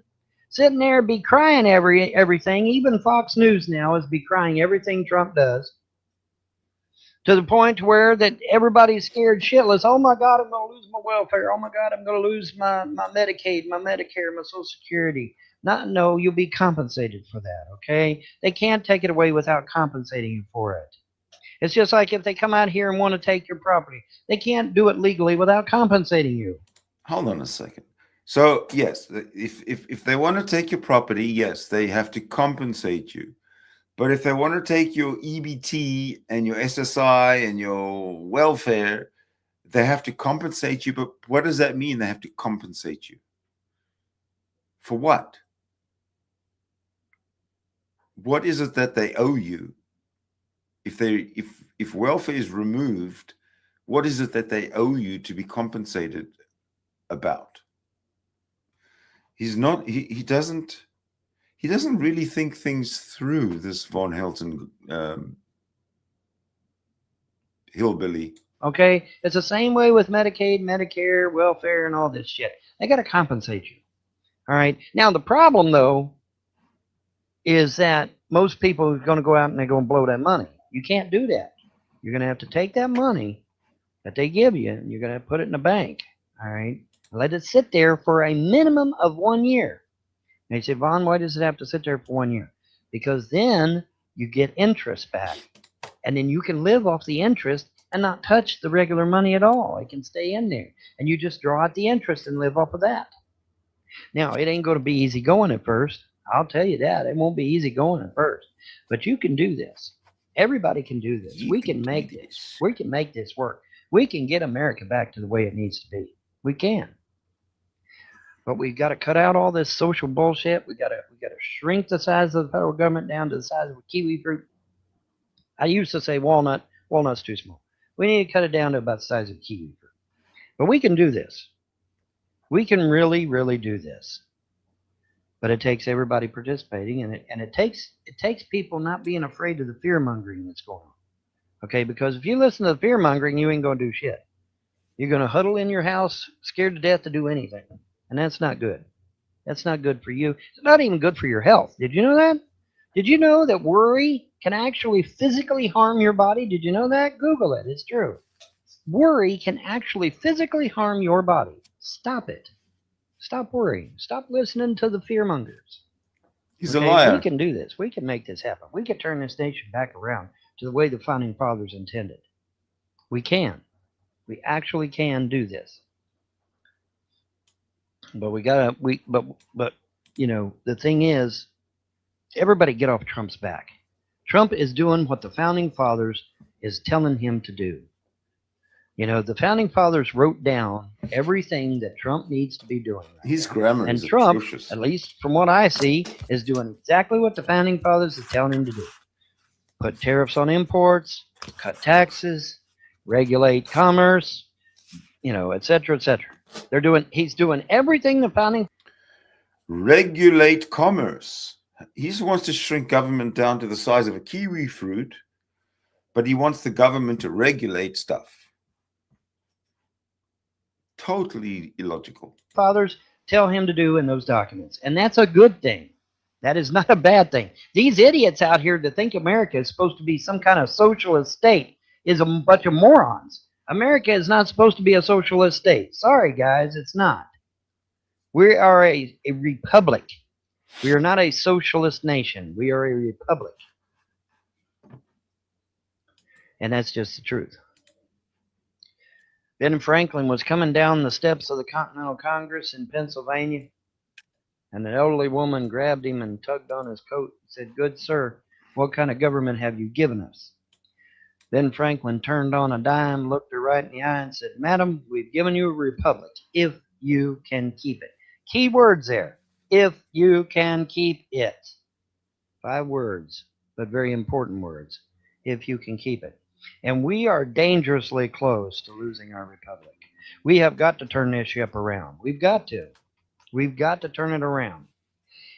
sitting there be crying everything. Even Fox News now is be crying everything Trump does, to the point where that everybody's scared shitless. Oh my God, I'm going to lose my welfare. Oh my God, I'm going to lose my Medicaid, my Medicare, my Social Security. No, you'll be compensated for that, okay? They can't take it away without compensating you for it. It's just like if they come out here and want to take your property, they can't do it legally without compensating you. Hold on a second. So yes, if they want to take your property, yes, they have to compensate you. But if they want to take your EBT and your SSI and your welfare, they have to compensate you. But what does that mean? They have to compensate you for what? What is it that they owe you? If welfare is removed, what is it that they owe you to be compensated about? He doesn't really think things through, this Von Helton hillbilly. Okay? It's the same way with Medicaid, Medicare, welfare, and all this shit. They got to compensate you. All right? Now, the problem, though, is that most people are going to go out and they're going to blow that money. You can't do that. You're going to have to take that money that they give you and you're going to put it in a bank. All right? Let it sit there for a minimum of 1 year. And you say, Vaughn, why does it have to sit there for 1 year? Because then you get interest back. And then you can live off the interest and not touch the regular money at all. It can stay in there. And you just draw out the interest and live off of that. Now, it ain't going to be easy going at first. I'll tell you that. It won't be easy going at first. But you can do this. Everybody can do this. We can make this. We can make this work. We can get America back to the way it needs to be. We can. But we've got to cut out all this social bullshit. We got to shrink the size of the federal government down to the size of a kiwi fruit. I used to say walnut. Walnut's too small. We need to cut it down to about the size of a kiwi fruit. But we can do this. We can really, really do this. But it takes everybody participating, and it takes people not being afraid of the fear mongering that's going on. Okay, because if you listen to the fear mongering, you ain't gonna do shit. You're gonna huddle in your house, scared to death to do anything, and that's not good. That's not good for you. It's not even good for your health. Did you know that? Did you know that worry can actually physically harm your body? Did you know that? Google it. It's true. Worry can actually physically harm your body. Stop it. Stop worrying. Stop listening to the fearmongers. He's a liar. We can do this. We can make this happen. We can turn this nation back around to the way the founding fathers intended. We can. We actually can do this. But but you know, the thing is, everybody get off Trump's back. Trump is doing what the founding fathers is telling him to do. You know, the founding fathers wrote down everything that Trump needs to be doing. Right His now. grammar And is Trump, atrocious. at least from what I see, is doing exactly what the founding fathers is telling him to do. Put tariffs on imports, cut taxes, regulate commerce, you know, et cetera, et cetera. He's doing everything the founding. Regulate commerce. He wants to shrink government down to the size of a kiwi fruit, but he wants the government to regulate stuff. Totally illogical. Fathers tell him to do in those documents. And that's a good thing. That is not a bad thing. These idiots out here that think America is supposed to be some kind of socialist state is a bunch of morons. America is not supposed to be a socialist state. Sorry, guys, it's not. We are a republic. We are not a socialist nation. We are a republic. And that's just the truth. Ben Franklin was coming down the steps of the Continental Congress in Pennsylvania, and an elderly woman grabbed him and tugged on his coat and said, "Good sir, what kind of government have you given us?" Ben Franklin turned on a dime, looked her right in the eye, and said, "Madam, we've given you a republic, if you can keep it." Key words there. If you can keep it. 5 words, but very important words. If you can keep it. And we are dangerously close to losing our republic. We have got to turn this ship around. We've got to. We've got to turn it around.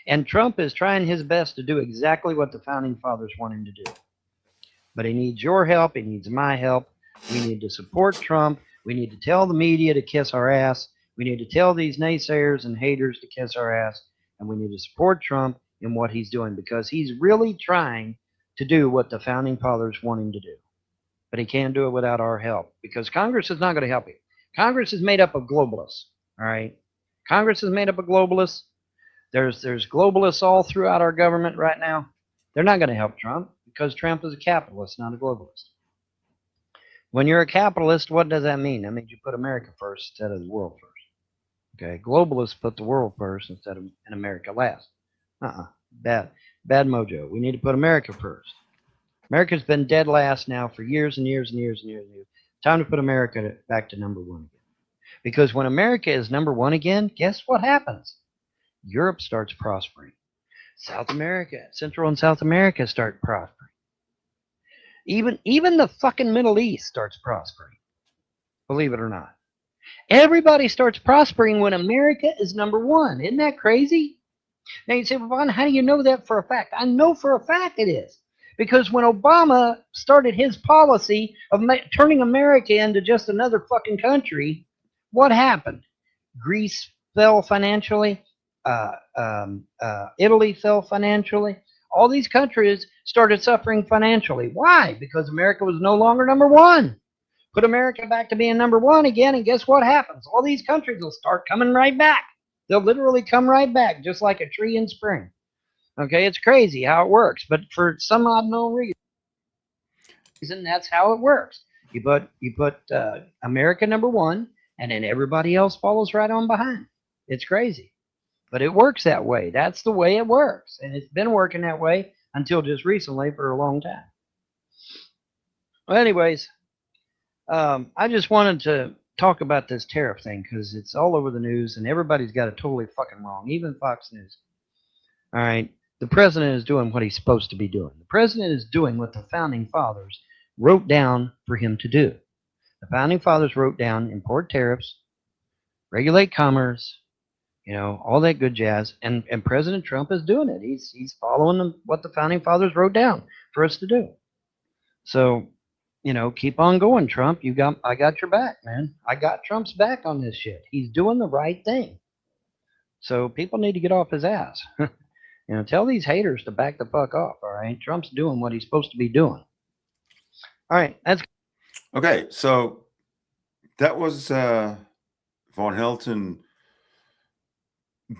And Trump is trying his best to do exactly what the founding fathers want him to do. But he needs your help. He needs my help. We need to support Trump. We need to tell the media to kiss our ass. We need to tell these naysayers and haters to kiss our ass. And we need to support Trump in what he's doing, because he's really trying to do what the founding fathers want him to do. But he can't do it without our help, because Congress is not going to help him. Congress is made up of globalists, all right? Congress is made up of globalists. There's globalists all throughout our government right now. They're not going to help Trump, because Trump is a capitalist, not a globalist. When you're a capitalist, what does that mean? That means you put America first instead of the world first. Okay, globalists put the world first instead of and America last. Bad mojo. We need to put America first. America's been dead last now for years and years and years and years and years. Time to put America back to number one again. Because when America is number one again, guess what happens? Europe starts prospering. South America, Central and South America start prospering. Even the fucking Middle East starts prospering. Believe it or not. Everybody starts prospering when America is number one. Isn't that crazy? Now you say, well, Vaughn, how do you know that for a fact? I know for a fact it is. Because when Obama started his policy of turning America into just another fucking country, what happened? Greece fell financially. Italy fell financially. All these countries started suffering financially. Why? Because America was no longer number one. Put America back to being number one again, and guess what happens? All these countries will start coming right back. They'll literally come right back, just like a tree in spring. Okay, it's crazy how it works, but for some unknown reason, that's how it works. You put America number one, and then everybody else follows right on behind. It's crazy, but it works that way. That's the way it works, and it's been working that way until just recently for a long time. Well, anyways, I just wanted to talk about this tariff thing because it's all over the news, and everybody's got it totally fucking wrong, even Fox News. All right. The president is doing what he's supposed to be doing. The president is doing what the founding fathers wrote down for him to do. The founding fathers wrote down import tariffs, regulate commerce, all that good jazz. And President Trump is doing it. He's following what the founding fathers wrote down for us to do. So, keep on going, Trump. I got your back, man. I got Trump's back on this shit. He's doing the right thing. So people need to get off his ass. Tell these haters to back the fuck off, all right? Trump's doing what he's supposed to be doing. All right, that's... Okay, so that was Von Helton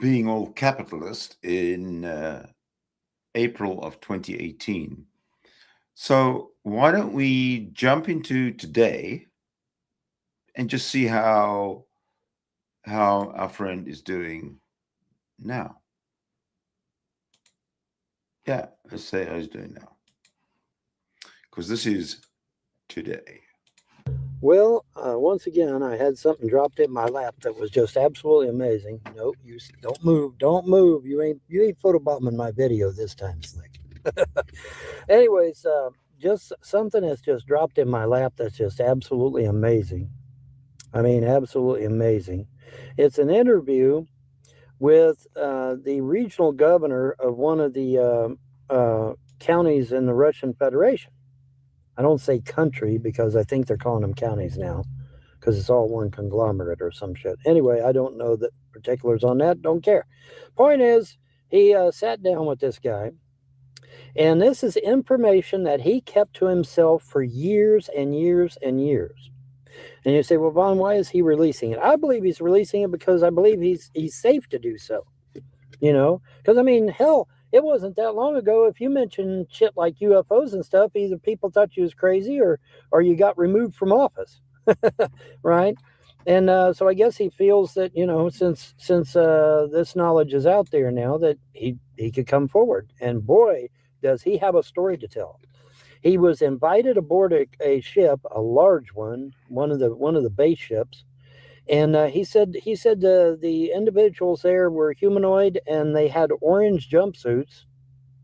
being all capitalist in April of 2018. So why don't we jump into today and just see how our friend is doing now. Yeah, let's say how he's doing now. Because this is today. Well, once again, I had something dropped in my lap that was just absolutely amazing. Nope, you don't move. Don't move. You ain't photobombing my video this time, Slick. Anyways, just something that's just dropped in my lap that's just absolutely amazing. I mean, absolutely amazing. It's an interview with the regional governor of one of the counties in the Russian Federation. I don't say country because I think they're calling them counties now because it's all one conglomerate or some shit. Anyway, I don't know the particulars on that. Don't care. Point is, he sat down with this guy, and this is information that he kept to himself for years and years and years. And you say, well, Vaughn, why is he releasing it? I believe he's releasing it because I believe he's safe to do so. Because, I mean, hell, it wasn't that long ago. If you mention shit like UFOs and stuff, either people thought you was crazy or you got removed from office. Right? And so I guess he feels that, since this knowledge is out there now, that he could come forward. And boy, does he have a story to tell. He was invited aboard a ship, a large one of the base ships, and he said the individuals there were humanoid and they had orange jumpsuits.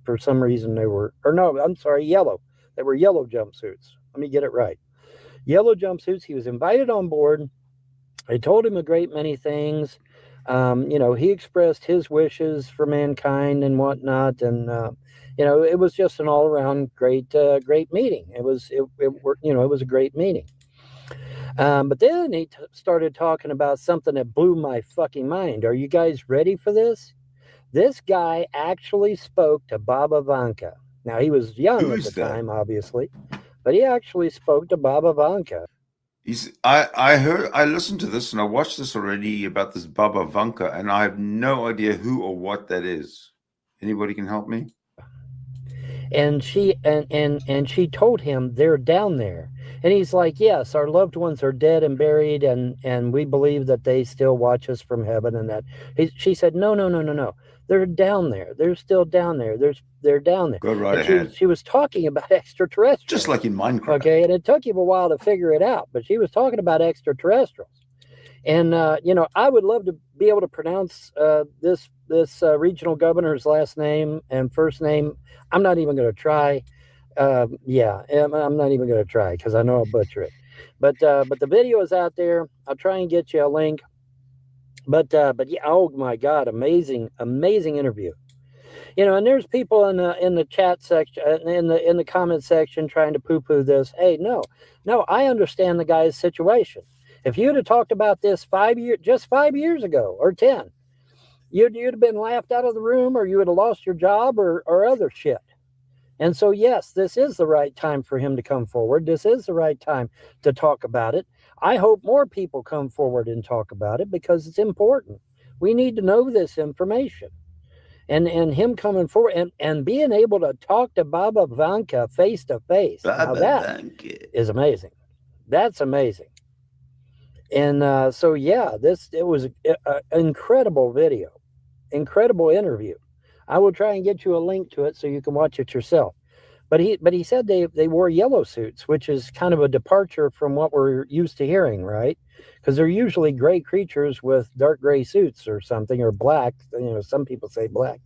For some reason yellow. They were yellow jumpsuits. Let me get it right. Yellow jumpsuits. He was invited on board. I told him a great many things. He expressed his wishes for mankind and whatnot, and it was just an all-around great meeting. It was a great meeting. But then he started talking about something that blew my fucking mind. Are you guys ready for this? This guy actually spoke to Baba Vanka. Now, he was young at the time, obviously, but he actually spoke to Baba Vanka. I listened to this and I watched this already about this Baba Vanka, and I have no idea who or what that is. Anybody can help me? And she told him they're down there. And he's like, yes, our loved ones are dead and buried, and we believe that they still watch us from heaven. And that she said, no. They're down there. They're still down there. They're down there. Go right and ahead. She was talking about extraterrestrials. Just like in Minecraft. Okay, and it took him a while to figure it out, but she was talking about extraterrestrials. And, I would love to be able to pronounce this regional governor's last name and first name. I'm not even going to try. I'm not even going to try because I know I'll butcher it. But the video is out there. I'll try and get you a link. But yeah, oh my God, amazing interview. And there's people in the chat section, in the comment section, trying to poo-poo this. Hey, no, I understand the guy's situation. If you'd have talked about this 5 years ago or 10, you'd have been laughed out of the room, or you would have lost your job or other shit. And so, yes, this is the right time for him to come forward. This is the right time to talk about it. I hope more people come forward and talk about it because it's important. We need to know this information. And him coming forward and being able to talk to Baba Vanka face to face. Now that is amazing. That's amazing. And it was an incredible video, incredible interview. I will try and get you a link to it so you can watch it yourself. But he said they wore yellow suits, which is kind of a departure from what we're used to hearing, right? Because they're usually gray creatures with dark gray suits or something, or black. Some people say black.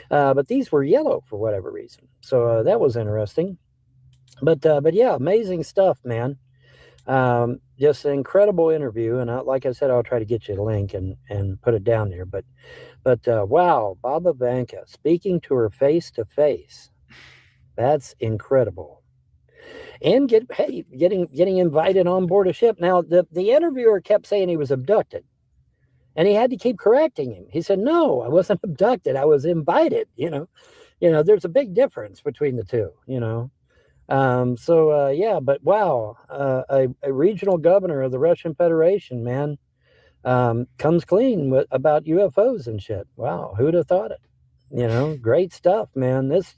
But these were yellow for whatever reason. So that was interesting. But yeah, amazing stuff, man. Just an incredible interview. And like I said, I'll try to get you a link and put it down there. But wow, Baba Vanka speaking to her face to face. That's incredible. And getting invited on board a ship. Now, the interviewer kept saying he was abducted. And he had to keep correcting him. He said, no, I wasn't abducted. I was invited, there's a big difference between the two, but wow, a regional governor of the Russian Federation, man, comes clean about UFOs and shit. Wow, who'd have thought it? Great stuff, man. This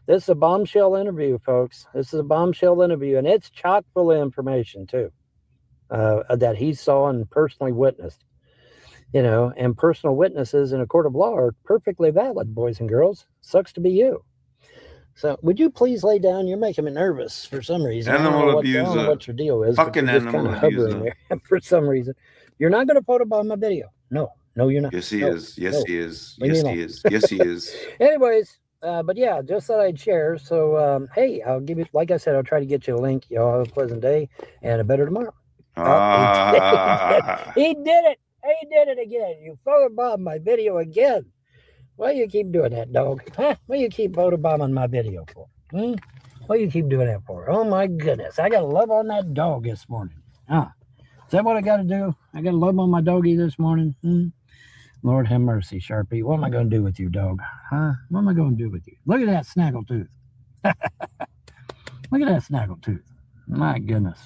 is a bombshell interview, folks. This is a bombshell interview, and it's chock full of information too, that he saw and personally witnessed. And personal witnesses in a court of law are perfectly valid, boys and girls. Sucks to be you. So, would you please lay down? You're making me nervous for some reason. Animal abuser. I don't know what your deal is. Fucking just animal kind of hovering there for some reason. You're not going to photobomb my video. No, you're not. Yes, he No, is. Yes, no. he is. Leave Yes, me he alone. is. Yes, he is. Anyways, but yeah, just thought I'd share. So, hey, I'll give you, like I said, I'll try to get you a link. Y'all have a pleasant day and a better tomorrow. He did it. He did it again. You photobombed my video again. Why you keep doing that, dog? Huh? Why you keep photobombing my video for? What you keep doing that for? Oh my goodness. I got to love on that dog this morning. Is that what I got to do? I got to love on my doggy this morning? Lord have mercy, Sharpie. What am I going to do with you, dog? Huh? What am I going to do with you? Look at that snaggletooth. Look at that snaggletooth. My goodness.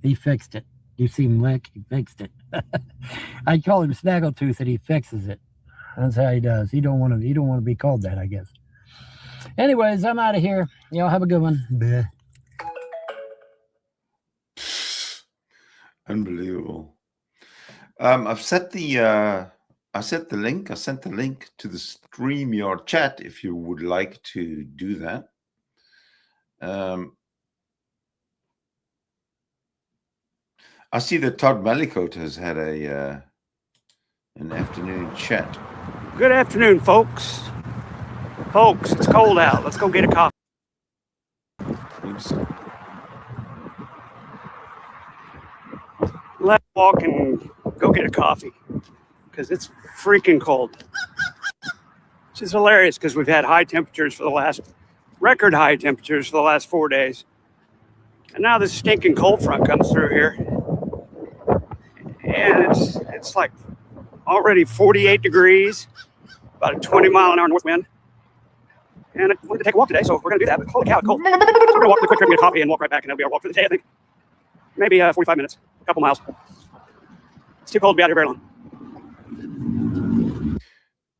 He fixed it. You see him lick? He fixed it. I call him Snaggletooth and he fixes it. That's how he does. He don't want to be called that, I guess. Anyways, I'm out of here. Y'all have a good one. Bleh. Unbelievable. I've set the link. I sent the link to the StreamYard chat if you would like to do that. I see that Todd Mallicoat has had an afternoon chat. Good afternoon, folks. Folks, it's cold out. Let's go get a coffee. Oops. walk and go get a coffee because it's freaking cold. Which is hilarious because we've had record high temperatures for the last 4 days. And now this stinking cold front comes through here. And it's like already 48 degrees, about a 20-mile-an-hour north wind. And I wanted to take a walk today, so we're going to do that. But holy cow, it's cold. So we're going to walk to the quick trip and get a coffee and walk right back, and that'll be our walk for the day, I think. Maybe 45 minutes, a couple miles. It's too cold to be out here very long.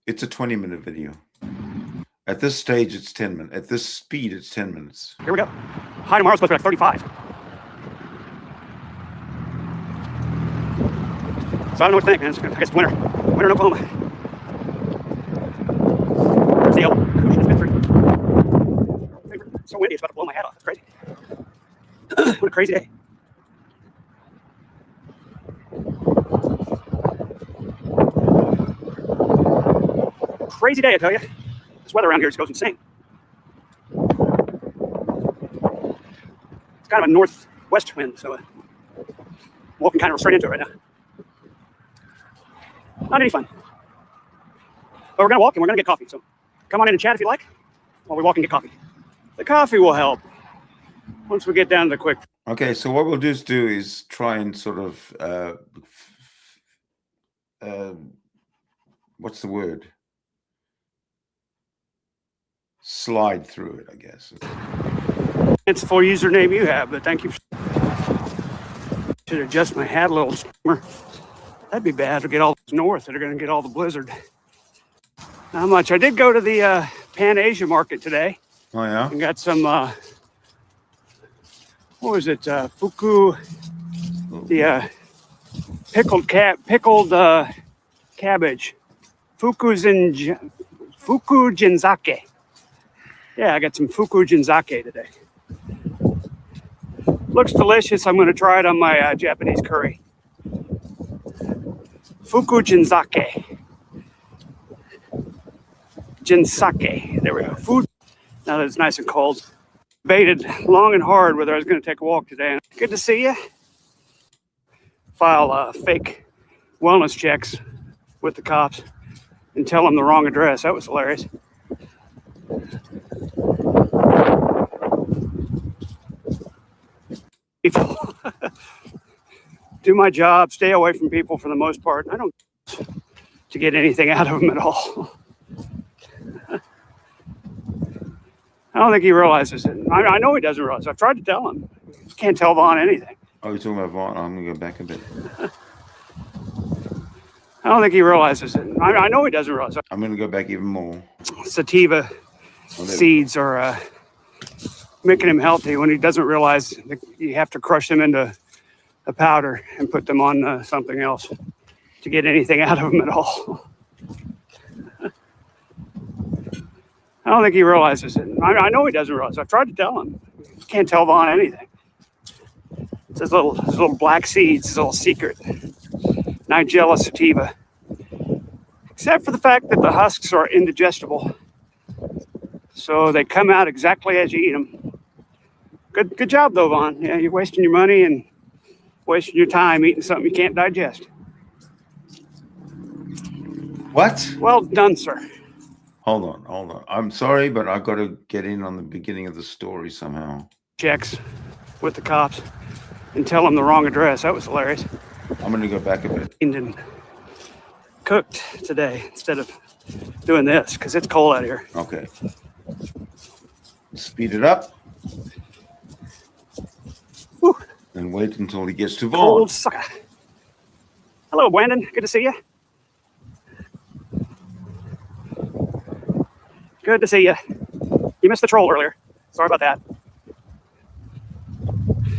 It's a 20-minute video. At this stage, it's 10 minutes. At this speed, it's 10 minutes. Here we go. High tomorrow's supposed to be like 35. So I don't know what to think, man. I guess it's winter. Winter in Oklahoma. There's the yellow. It's been through. It's so windy, it's about to blow my hat off. It's crazy. What a crazy day. Crazy day, I tell you. This weather around here just goes insane. It's kind of a northwest wind, so I'm walking kind of straight into it right now. Not any fun. But we're going to walk and we're going to get coffee. So come on in and chat if you like while we walk and get coffee. The coffee will help once we get down to the quick. Okay, so what we'll do is try and sort of, what's the word? Slide through it, I guess. It's the full username you have, but thank you. Should adjust my hat a little. That'd be bad to get all north that are going to get all the blizzard. Not much. I did go to the Pan Asia market today. Oh, yeah? And got some, what was it? Fuku, the pickled cabbage. Fuku jinzake. Yeah, I got some fuku jinzake today. Looks delicious. I'm going to try it on my Japanese curry. Fuku jinzake. Jinsake. There we go. Food. Now that it's nice and cold. Debated long and hard whether I was going to take a walk today. Good to see you. File fake wellness checks with the cops and tell them the wrong address. That was hilarious. People do my job, stay away from people for the most part. I don't to get anything out of them at all. I don't think he realizes it. I know he doesn't realize. I've tried to tell him. He can't tell Vaughn anything. Oh, you're talking about Vaughn? I'm going to go back a bit. I don't think he realizes it. I know he doesn't realize. I'm going to go back even more. Sativa seeds are making him healthy when he doesn't realize that you have to crush them into a powder and put them on something else to get anything out of them at all. I don't think he realizes it. I know he doesn't realize. I've tried to tell him. He can't tell Vaughn anything. It's his little black seeds, his little secret. Nigella sativa. Except for the fact that the husks are indigestible. So they come out exactly as you eat them. Good job, though, Vaughn. Yeah, you're wasting your money and wasting your time eating something you can't digest. What? Well done, sir. Hold on. I'm sorry, but I've got to get in on the beginning of the story somehow. Checks with the cops and tell them the wrong address. That was hilarious. I'm going to go back a bit. And cooked today instead of doing this because it's cold out here. Okay. Speed it up. Whew. And wait until he gets to Vaughn. Cold sucker. Hello, Brandon. Good to see you. Good to see you. You missed the troll earlier. Sorry about that.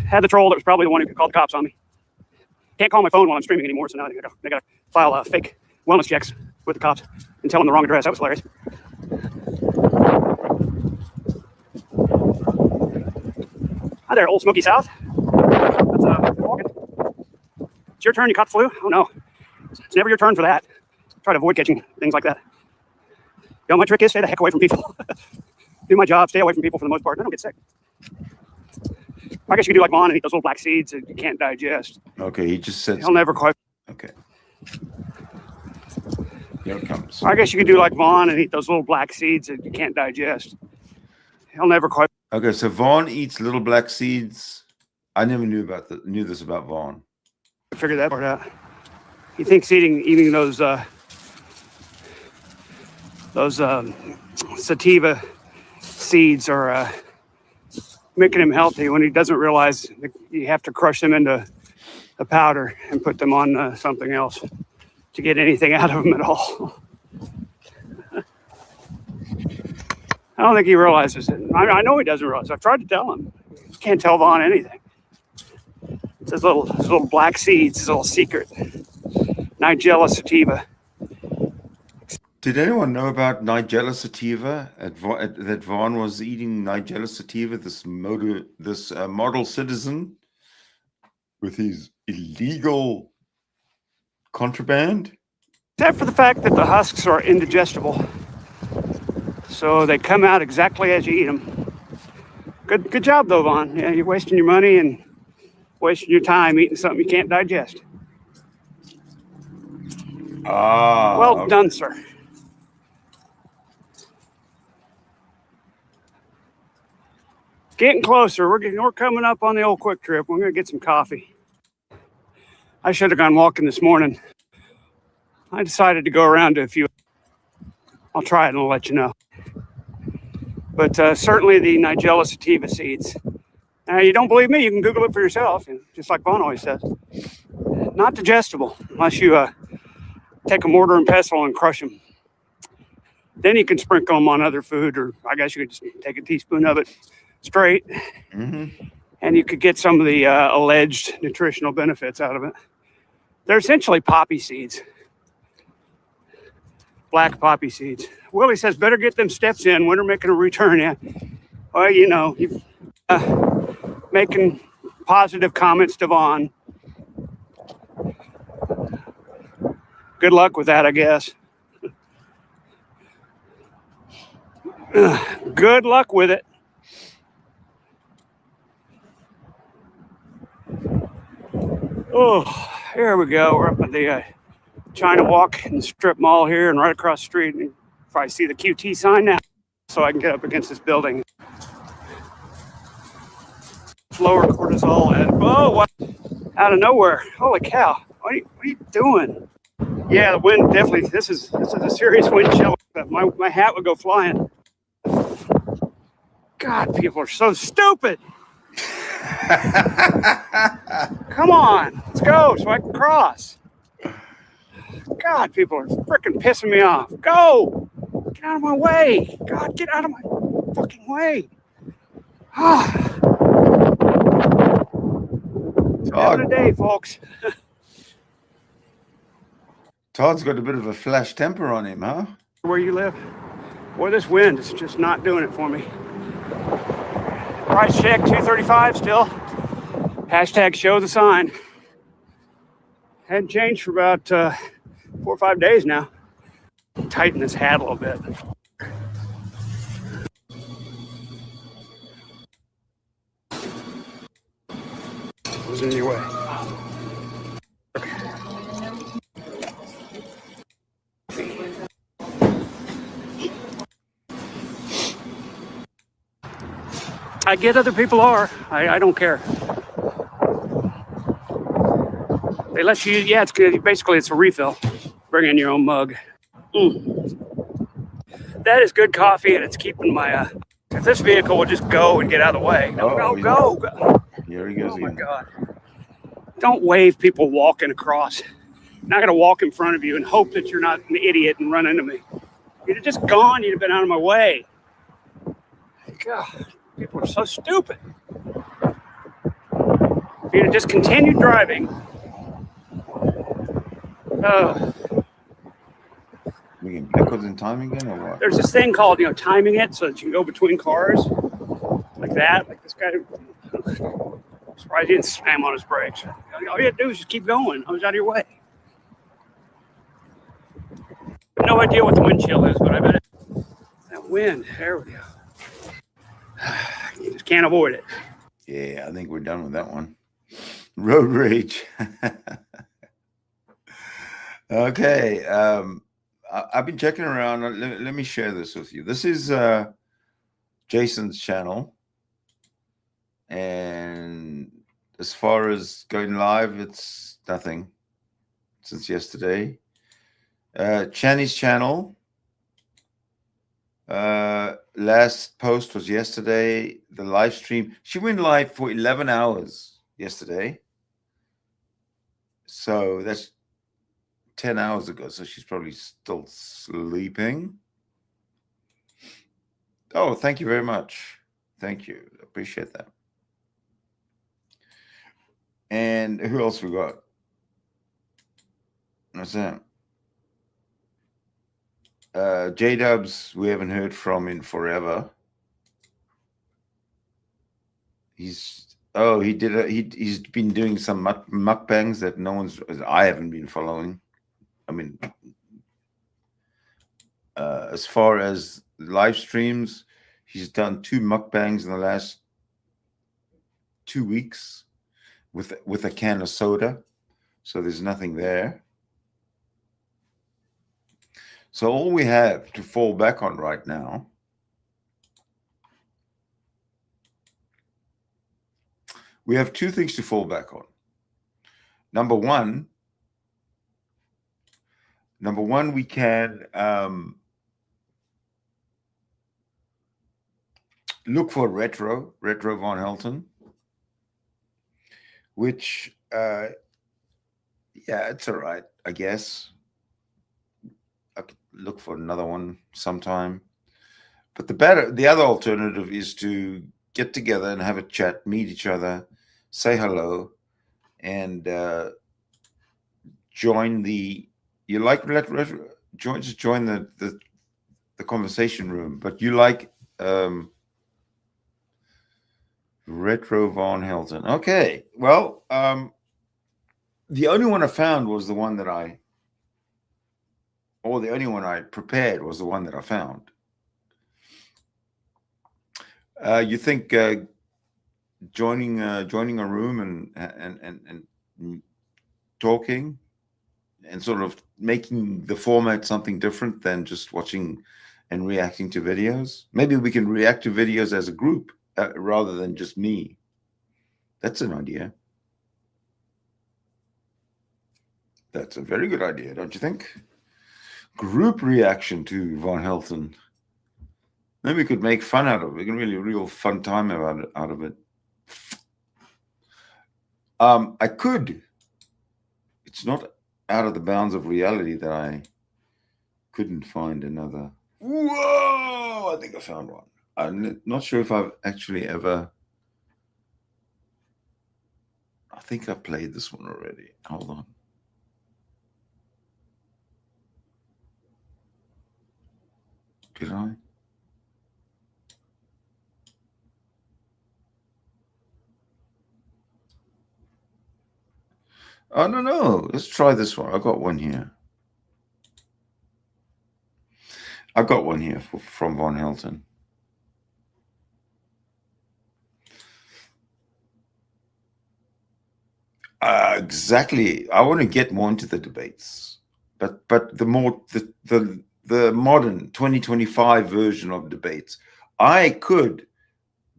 Had the troll that was probably the one who called the cops on me. Can't call my phone while I'm streaming anymore, so now they got to file fake wellness checks with the cops and tell them the wrong address. That was hilarious. Hi there, Old Smoky South. That's walking. It's your turn. You caught the flu? Oh no, it's never your turn for that. Try to avoid catching things like that. You know, my trick is stay the heck away from people. Do my job, stay away from people for the most part. I don't get sick. I guess you could do like Vaughn and eat those little black seeds that you can't digest. Okay, he just said. He'll never quite. Okay. Here it comes. I guess you could do like Vaughn and eat those little black seeds that you can't digest. He'll never quite. Okay, so Vaughn eats little black seeds. I never knew this about Vaughn. Figure that part out. He thinks eating those sativa seeds are making him healthy, when he doesn't realize that you have to crush them into a powder and put them on something else to get anything out of them at all. I don't think he realizes it. I know he doesn't realize. I've tried to tell him. He can't tell Vaughn anything. It's his little black seeds, his little secret. Nigella sativa. Did anyone know about Nigella sativa? That Vaughn was eating Nigella sativa, this model citizen with his illegal contraband? Except for the fact that the husks are indigestible. So they come out exactly as you eat them. Good job, though, Vaughn. Yeah, you're wasting your money and wasting your time eating something you can't digest. Well done, sir. Getting closer. We're coming up on the old quick trip. We're gonna get some coffee. I should have gone walking this morning. I decided to go around to a few. I'll try it and I'll let you know. But certainly the Nigella sativa seeds. Now, you don't believe me, you can Google it for yourself, just like Vaughn always says. Not digestible unless you take a mortar and pestle and crush them. Then you can sprinkle them on other food, or I guess you could just take a teaspoon of it straight, and you could get some of the alleged nutritional benefits out of it. They're essentially poppy seeds. Black poppy seeds. Willie says, better get them steps in. When are making a return? Yeah. Well, you know, you've making positive comments to Vaughn. Good luck with that, I guess. Good luck with it. Oh, here we go. We're up at the China Walk in the strip mall here, and right across the street. You probably see the QT sign now, so I can get up against this building. Lower cortisol and what? Out of nowhere. Holy cow! What are you doing? Yeah, the wind definitely. This is a serious wind chill. My hat would go flying. God, people are so stupid. Come on, let's go so I can cross. God, people are freaking pissing me off. Go! Get out of my way. God, get out of my fucking way. Having a day, folks. Todd's got a bit of a flash temper on him, huh? Where you live? Boy, this wind is just not doing it for me. Price check, $235 still. Hashtag show the sign. Hadn't changed for about 4 or 5 days now. Tighten this hat a little bit. Was in your way. I get other people are. I don't care. They let you, yeah, it's good. Basically, it's a refill. Bring in your own mug. That is good coffee, and it's keeping my, if this vehicle would just go and get out of the way. No, go. Here he goes Oh, again. my God. Don't wave people walking across. I'm not going to walk in front of you and hope that you're not an idiot and run into me. You'd have just gone. You'd have been out of my way. God, people are so stupid. If you'd have just continued driving. We get backwards in time again, or what? There's this thing called, timing it so that you can go between cars. Like that. Like this guy. I'm surprised he didn't slam on his brakes. All you had to do is just keep going. I was out of your way. No idea what the wind chill is, but I bet that wind. There we go. You just can't avoid it. Yeah, I think we're done with that one. Road rage. Okay. I've been checking around. Let me share this with you. This is Jason's channel. And as far as going live, it's nothing since yesterday. Channy's channel. Last post was yesterday. The live stream. She went live for 11 hours yesterday. So that's 10 hours ago. So she's probably still sleeping. Oh, thank you very much. Thank you. Appreciate that. And who else we got? What's that? Jdubs, we haven't heard from in forever. He's been doing some mukbangs that I haven't been following. I mean, as far as live streams, he's done 2 mukbangs in the last 2 weeks with a can of soda. So there's nothing there. So all we have to fall back on right now we have 2 things to fall back on. Number one, we can look for retro Ma Helton, which yeah, it's all right, I guess. I could look for another one sometime. But the other alternative is to get together and have a chat, meet each other, say hello, and join the join the conversation room. But you like retro Ma Helton. Okay. Well, the only one I found was the one that the only one I prepared was the one that I found. You think joining a room and talking and sort of making the format something different than just watching and reacting to videos? Maybe we can react to videos as a group rather than just me. That's an idea. That's a very good idea, don't you think? Group reaction to Ma Helton. Then we could make fun out of it. We can really real fun time out of it. I could. It's not out of the bounds of reality that I couldn't find another. Whoa! I think I found one. I'm not sure if I've actually ever. I think I played this one already. Hold on. Did I? Oh, no. Let's try this one. I got one here. I got one here from Ma Helton. Exactly. I want to get more into the debates, but the modern 2025 version of debates. I could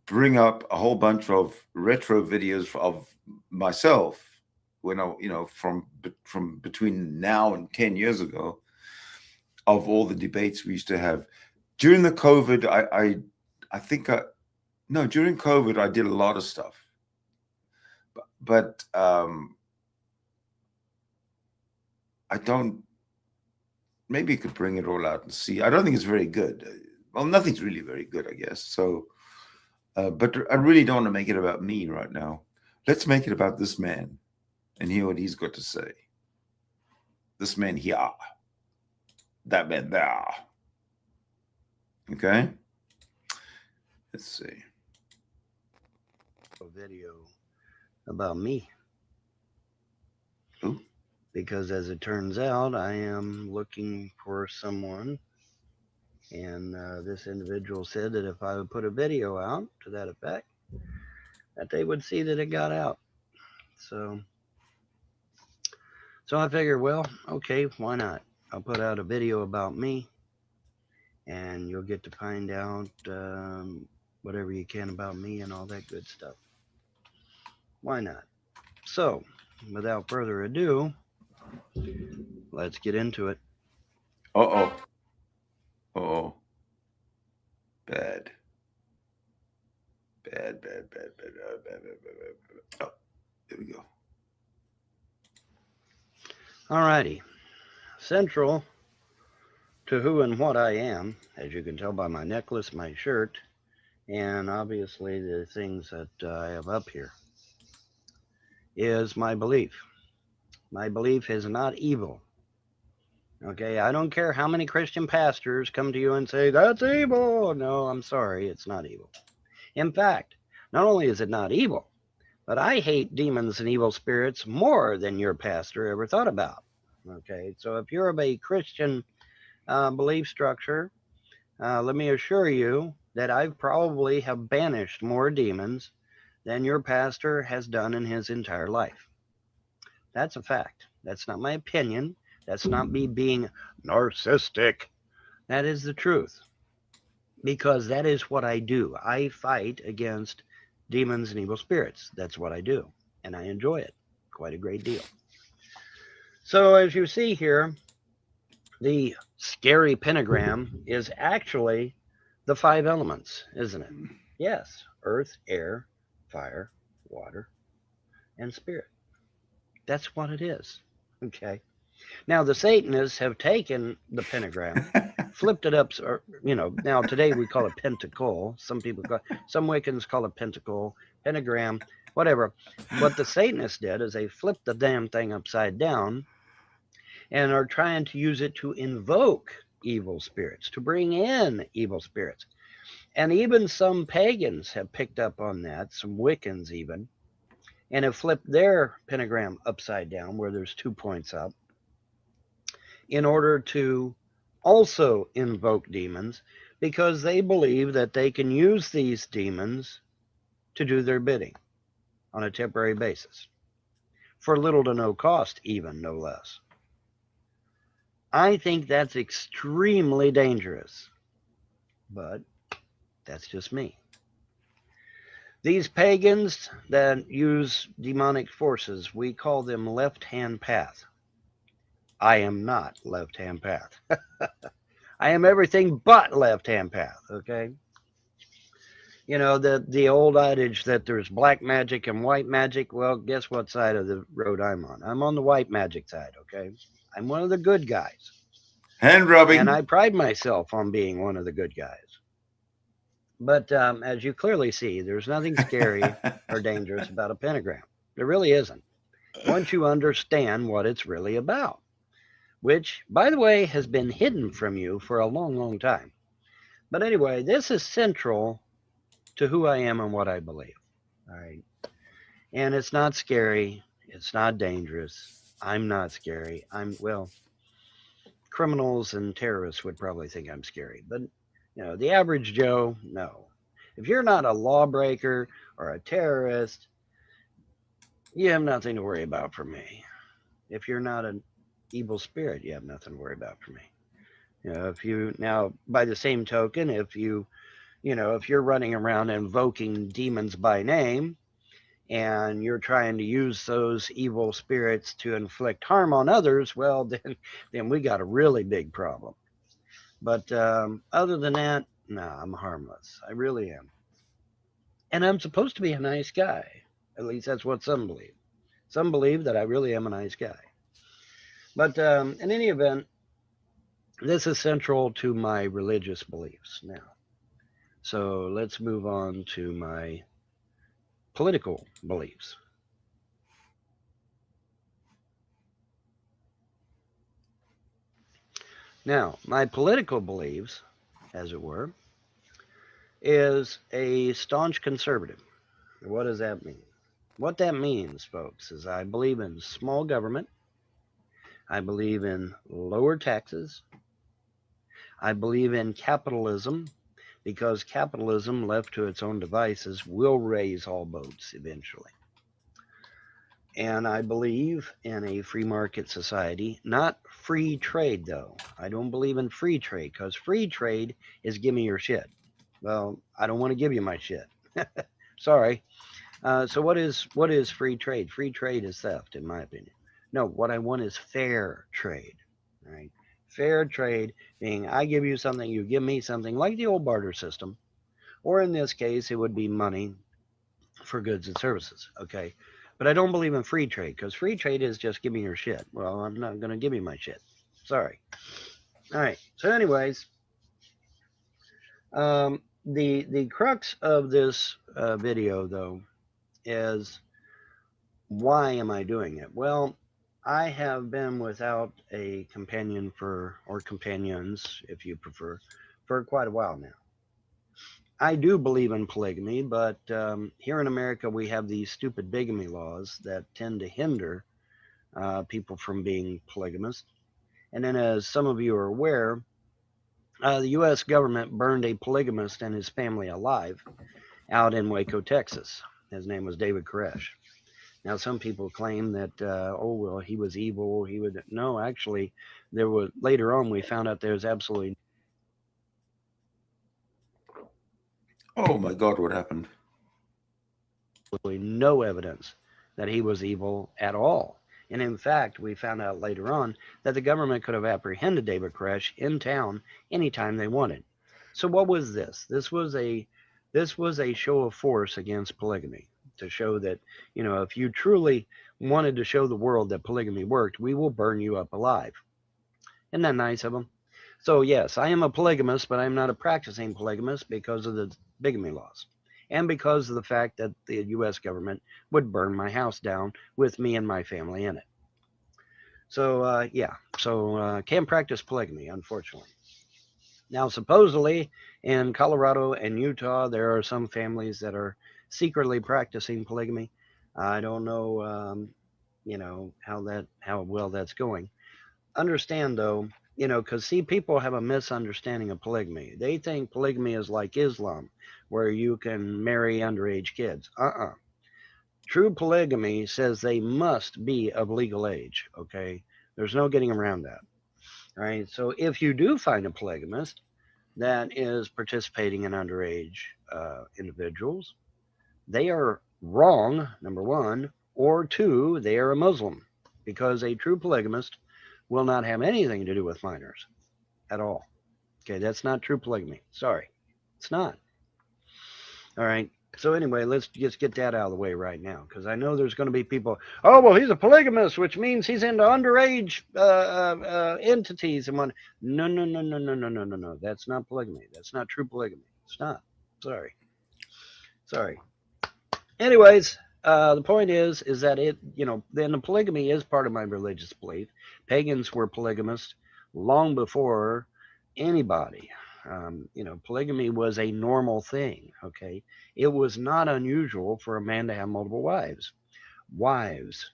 bring up a whole bunch of retro videos of myself when from between now and 10 years ago, of all the debates we used to have during the COVID. During COVID I did a lot of stuff. But I don't. Maybe you could bring it all out and see. I don't think it's very good. Well, nothing's really very good, I guess. So, but I really don't want to make it about me right now. Let's make it about this man and hear what he's got to say. This man here, that man there. Okay. Let's see. A video about me. Ooh. Because as it turns out, I am looking for someone, and this individual said that if I would put a video out to that effect, that they would see that it got out. So I figured, well, okay, why not? I'll put out a video about me, and you'll get to find out whatever you can about me and all that good stuff. Why not? So, without further ado, let's get into it. Uh-oh. Uh-oh. Bad. Bad. Oh, there we go. Alrighty. Central to who and what I am, as you can tell by my necklace, my shirt, and obviously the things that I have up here, is my belief. My belief is not evil. Okay, I don't care how many Christian pastors come to you and say, that's evil. No, I'm sorry, it's not evil. In fact, not only is it not evil, but I hate demons and evil spirits more than your pastor ever thought about. Okay, so if you're of a Christian belief structure, let me assure you that I probably have banished more demons than your pastor has done in his entire life. That's a fact. That's not my opinion. That's not me being narcissistic. That is the truth. Because that is what I do. I fight against demons and evil spirits. That's what I do. And I enjoy it quite a great deal. So as you see here, the scary pentagram is actually the 5 elements, isn't it? Yes. Earth, air, fire, water, and spirit. That's what it is. Okay. Now the Satanists have taken the pentagram, flipped it up, or, now today we call it pentacle. Some Wiccans call it pentacle, pentagram, whatever. What the Satanists did is they flipped the damn thing upside down and are trying to use it to invoke evil spirits, to bring in evil spirits. And even some pagans have picked up on that, some Wiccans even, and have flipped their pentagram upside down where there's 2 points up in order to also invoke demons, because they believe that they can use these demons to do their bidding on a temporary basis for little to no cost, even, no less. I think that's extremely dangerous, but that's just me. These pagans that use demonic forces, we call them left-hand path. I am not left-hand path. I am everything but left-hand path, okay? The old adage that there's black magic and white magic, well, guess what side of the road I'm on? I'm on the white magic side, okay? I'm one of the good guys. Hand rubbing. And I pride myself on being one of the good guys. But as you clearly see, there's nothing scary or dangerous about a pentagram. There really isn't. Once you understand what it's really about, which, by the way, has been hidden from you for a long, long time. But anyway, this is central to who I am and what I believe. All right. And it's not scary. It's not dangerous. I'm not scary. Criminals and terrorists would probably think I'm scary, but the average Joe, no. If you're not a lawbreaker or a terrorist, you have nothing to worry about for me. If you're not an evil spirit, you have nothing to worry about for me. Now, by the same token, if you're running around invoking demons by name and you're trying to use those evil spirits to inflict harm on others, well, then we got a really big problem. But other than that, no, I'm harmless. I really am. And I'm supposed to be a nice guy. At least that's what some believe. Some believe that I really am a nice guy. But in any event, this is central to my religious beliefs now. So let's move on to my political beliefs. Now, my political beliefs, as it were, is a staunch conservative. What does that mean? What that means, folks, is I believe in small government. I believe in lower taxes. I believe in capitalism because capitalism, left to its own devices, will raise all boats eventually. And I believe in a free market society, not free trade, though. I don't believe in free trade, because free trade is give me your shit. Well, I don't want to give you my shit. Sorry. So what is free trade? Free trade is theft, in my opinion. No, what I want is fair trade, right? Fair trade being I give you something, you give me something, like the old barter system. Or in this case, it would be money for goods and services, okay? But I don't believe in free trade, because free trade is just give me your shit. Well, I'm not going to give you my shit. Sorry. All right. So anyways, the crux of this video, though, is why am I doing it? Well, I have been without a companion or companions, if you prefer, for quite a while now. I do believe in polygamy, but here in America, we have these stupid bigamy laws that tend to hinder people from being polygamous. And then, as some of you are aware, the U.S. government burned a polygamist and his family alive out in Waco, Texas. His name was David Koresh. Now, some people claim that, oh, well, he was evil. He would. No, actually, there was later on we found out there's absolutely. Oh my God, what happened? No evidence that he was evil at all. And in fact, we found out later on that the government could have apprehended David Koresh in town anytime they wanted. So what was this? This was a show of force against polygamy, to show that, you know, if you truly wanted to show the world that polygamy worked, we will burn you up alive. Isn't that nice of them? So yes, I am a polygamist, but I'm not a practicing polygamist because of the bigamy laws, and because of the fact that the U.S. government would burn my house down with me and my family in it. So can't practice polygamy, unfortunately. Now, supposedly in Colorado and Utah, there are some families that are secretly practicing polygamy. I don't know, how well that's going. Understand, though, because see, people have a misunderstanding of polygamy. They think polygamy is like Islam, where you can marry underage kids. True polygamy says they must be of legal age, okay? There's no getting around that, all right? So if you do find a polygamist that is participating in underage individuals, they are wrong, number one, or two, they are a Muslim, because a true polygamist will not have anything to do with minors at all. Okay, that's not true polygamy. Sorry, it's not. All right. So anyway, let's just get that out of the way right now, because I know there's going to be people, oh, well, he's a polygamist, which means he's into underage entities and one. No. That's not polygamy. That's not true polygamy. It's not. Sorry. Anyways, the point is that then the polygamy is part of my religious belief. Pagans were polygamists long before anybody. Polygamy was a normal thing, okay? It was not unusual for a man to have multiple wives. Wives,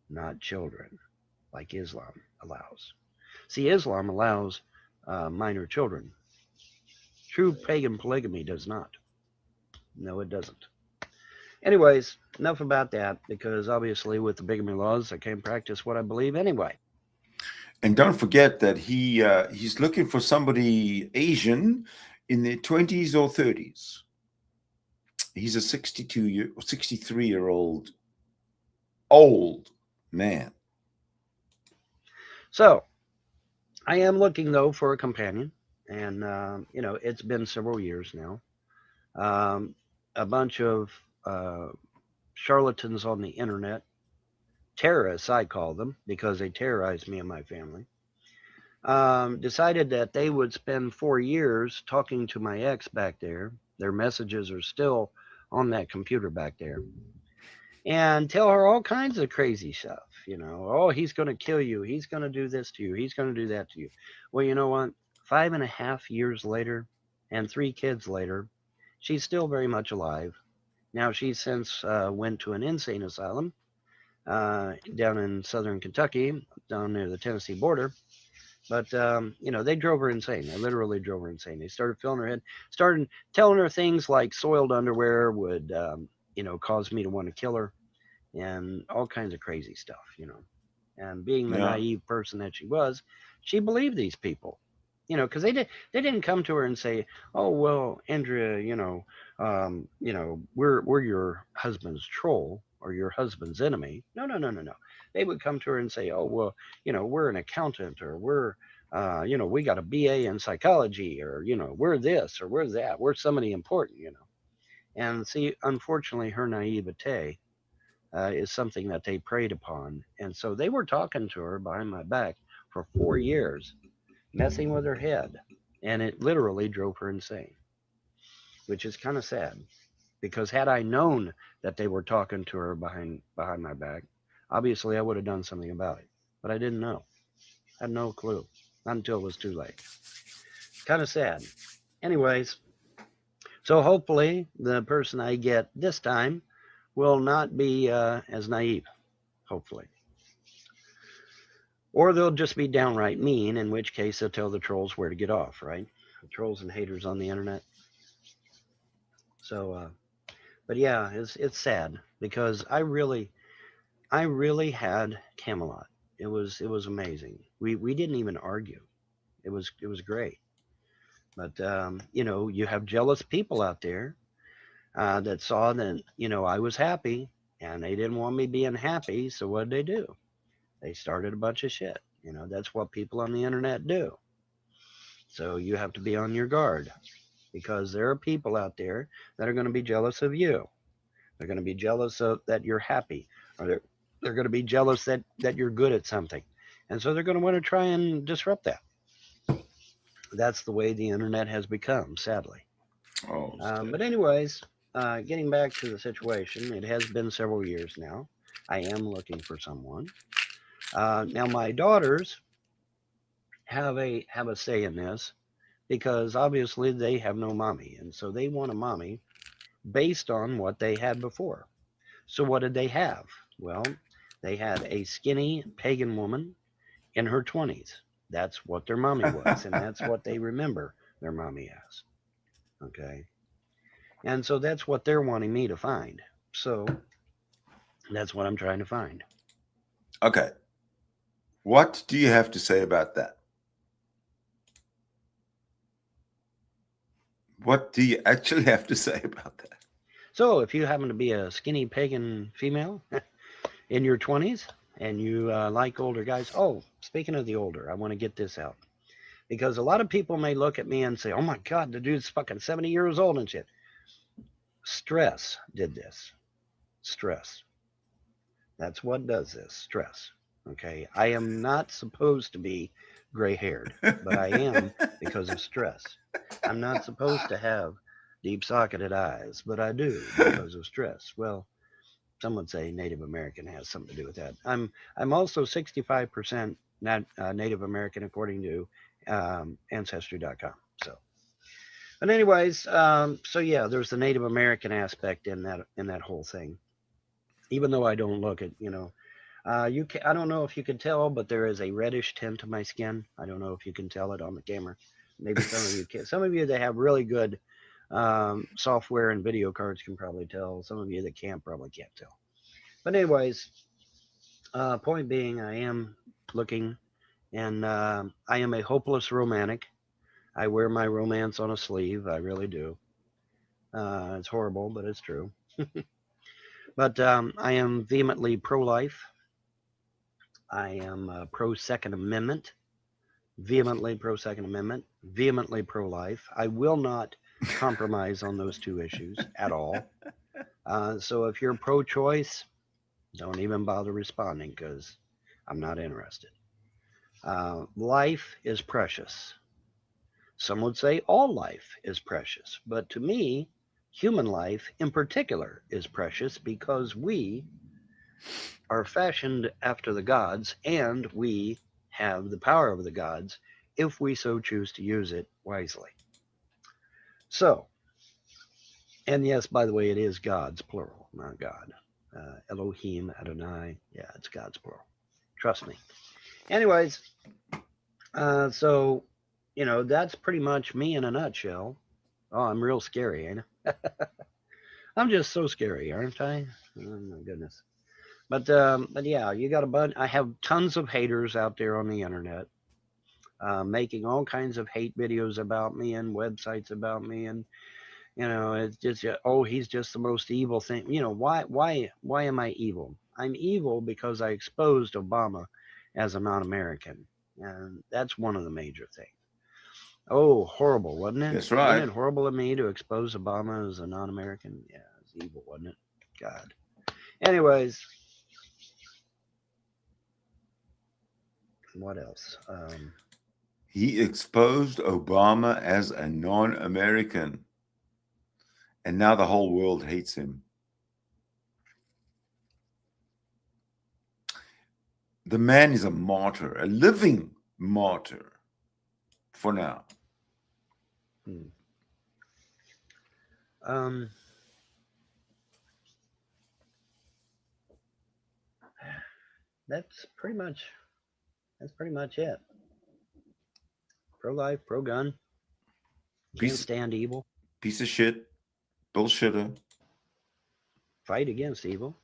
not children, like Islam allows. See, Islam allows minor children. True pagan polygamy does not. No, it doesn't. Anyways, enough about that, because obviously with the bigamy laws, I can't practice what I believe anyway. And don't forget that he's looking for somebody Asian in their 20s or 30s. He's a 63-year-old old man. So I am looking, though, for a companion. And, it's been several years now. A bunch of charlatans on the internet, terrorists, I call them, because they terrorized me and my family, decided that they would spend 4 years talking to my ex back there. Their messages are still on that computer back there. And tell her all kinds of crazy stuff. Oh, he's going to kill you. He's going to do this to you. He's going to do that to you. Well, you know what? 5.5 years later and 3 kids later, she's still very much alive. Now, she since went to an insane asylum down in southern Kentucky, down near the Tennessee border. But you know, they drove her insane. They literally drove her insane. They started filling her head, started telling her things like soiled underwear would, you know, cause me to want to kill her, and all kinds of crazy stuff, you know. And being the Yeah. naive person that she was, she believed these people, you know, because they didn't come to her and say, "Oh well, Andrea, you know, we're your husband's troll or your husband's enemy." No, no, no, no, no. They would come to her and say, "Oh well, you know, we're an accountant, or we're you know, we got a BA in psychology, or you know, we're this or we're that. We're somebody important, you know." And see, unfortunately, her naivete is something that they preyed upon. And so they were talking to her behind my back for 4 years, messing with her head. And it literally drove her insane, which is kind of sad. Because had I known that they were talking to her behind my back, obviously I would have done something about it. But I didn't know. I had no clue. Not until it was too late. Kind of sad. Anyways, so hopefully the person I get this time will not be as naive. Hopefully. Or they'll just be downright mean, in which case they'll tell the trolls where to get off, right? The trolls and haters on the internet. So, but yeah, it's sad because I really had Camelot. It was amazing. We didn't even argue. It was great. But you know, you have jealous people out there that saw that, you know, I was happy and they didn't want me being happy. So what did they do? They started a bunch of shit. You know, that's what people on the internet do. So you have to be on your guard because there are people out there that are going to be jealous of you. They're going to be jealous of that you're happy, or they're going to be jealous that you're good at something. And so they're going to want to try and disrupt that. That's the way the internet has become, sadly. Oh, But anyways, getting back to the situation, it has been several years now. I am looking for someone. Now my daughters have a say in this because obviously they have no mommy, and so they want a mommy based on what they had before. So what did they have? Well, they had a skinny pagan woman in her 20s. That's what their mommy was, and that's what they remember their mommy as. Okay. And so that's what they're wanting me to find. So that's what I'm trying to find. okay. What do you have to say about that? What do you actually have to say about that? So if you happen to be a skinny pagan female in your 20s and you like older guys, oh, speaking of the older, I want to get this out. Because a lot of people may look at me and say, oh my God, the dude's fucking 70 years old and shit. Stress did this. Stress. That's what does this. Stress. Okay. I am not supposed to be gray haired, but I am because of stress. I'm not supposed to have deep socketed eyes, but I do because of stress. Well, some would say Native American has something to do with that. I'm also 65% Native American according to Ancestry.com. So, but anyways, so yeah, there's the Native American aspect in that whole thing. Even though I don't look at, you know, I don't know if you can tell, but there is a reddish tint to my skin. I don't know if you can tell it on the camera. Maybe some of you can. Some of you that have really good software and video cards can probably tell. Some of you that can't probably can't tell. But anyways, point being, I am looking, and I am a hopeless romantic. I wear my romance on a sleeve. I really do. It's horrible, but it's true. But I am vehemently pro-life. I am pro-Second Amendment. Vehemently pro-Second Amendment. Vehemently pro-life. I will not compromise on those two issues at all. So if you're pro-choice, don't even bother responding because I'm not interested. Life is precious. Some would say all life is precious, but to me, human life in particular is precious because we are fashioned after the gods and we have the power of the gods if we so choose to use it wisely. So, and yes, by the way, it is gods, plural, not God. Elohim, Adonai, yeah, it's gods, plural. Trust me. Anyways, So, that's pretty much me in a nutshell. Oh, I'm real scary, ain't I? I'm just so scary, aren't I? Oh my goodness. But yeah, you got a bunch. I have tons of haters out there on the internet, making all kinds of hate videos about me and websites about me, and it's just oh, he's just the most evil thing. Why am I evil? I'm evil because I exposed Obama as a non-American, and that's one of the major things. Oh, horrible, wasn't it? That's Wasn't right. it horrible of me to expose Obama as a non-American? Yeah, it's evil, wasn't it? God. Anyways, what else? He exposed Obama as a non-American, and now the whole world hates him. The man is a martyr, a living martyr for now. That's pretty much it. Pro-life, pro-gun. Can't stand evil. Piece of shit, bullshitter. Fight against evil.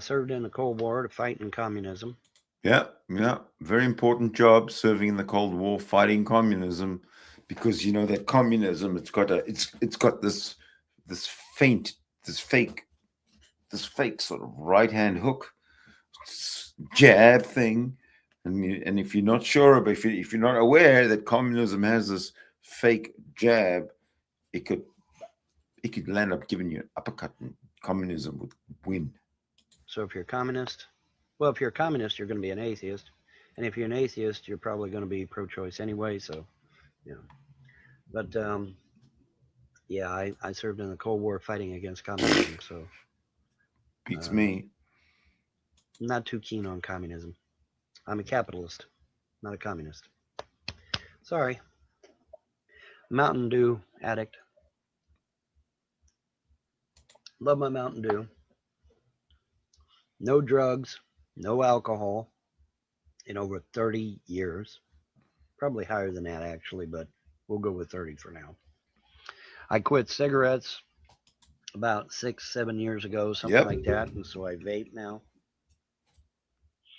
Served in the Cold War to fight in communism. Yeah. Very important job serving in the Cold War, fighting communism, because that communism, it's got this fake sort of right-hand hook jab thing, and if you're not sure, but if you're not aware that communism has this fake jab, it could land up giving you an uppercut, and communism would win. So if you're a communist, you're going to be an atheist, and if you're an atheist, you're probably going to be pro-choice anyway. So, But yeah, I served in the Cold War fighting against communism, so beats me. I'm not too keen on communism. I'm a capitalist, not a communist. Sorry. Mountain Dew addict. Love my Mountain Dew. No drugs, no alcohol in over 30 years. Probably higher than that, actually, but we'll go with 30 for now. I quit cigarettes about 6-7 years ago, something like that, and so I vape now.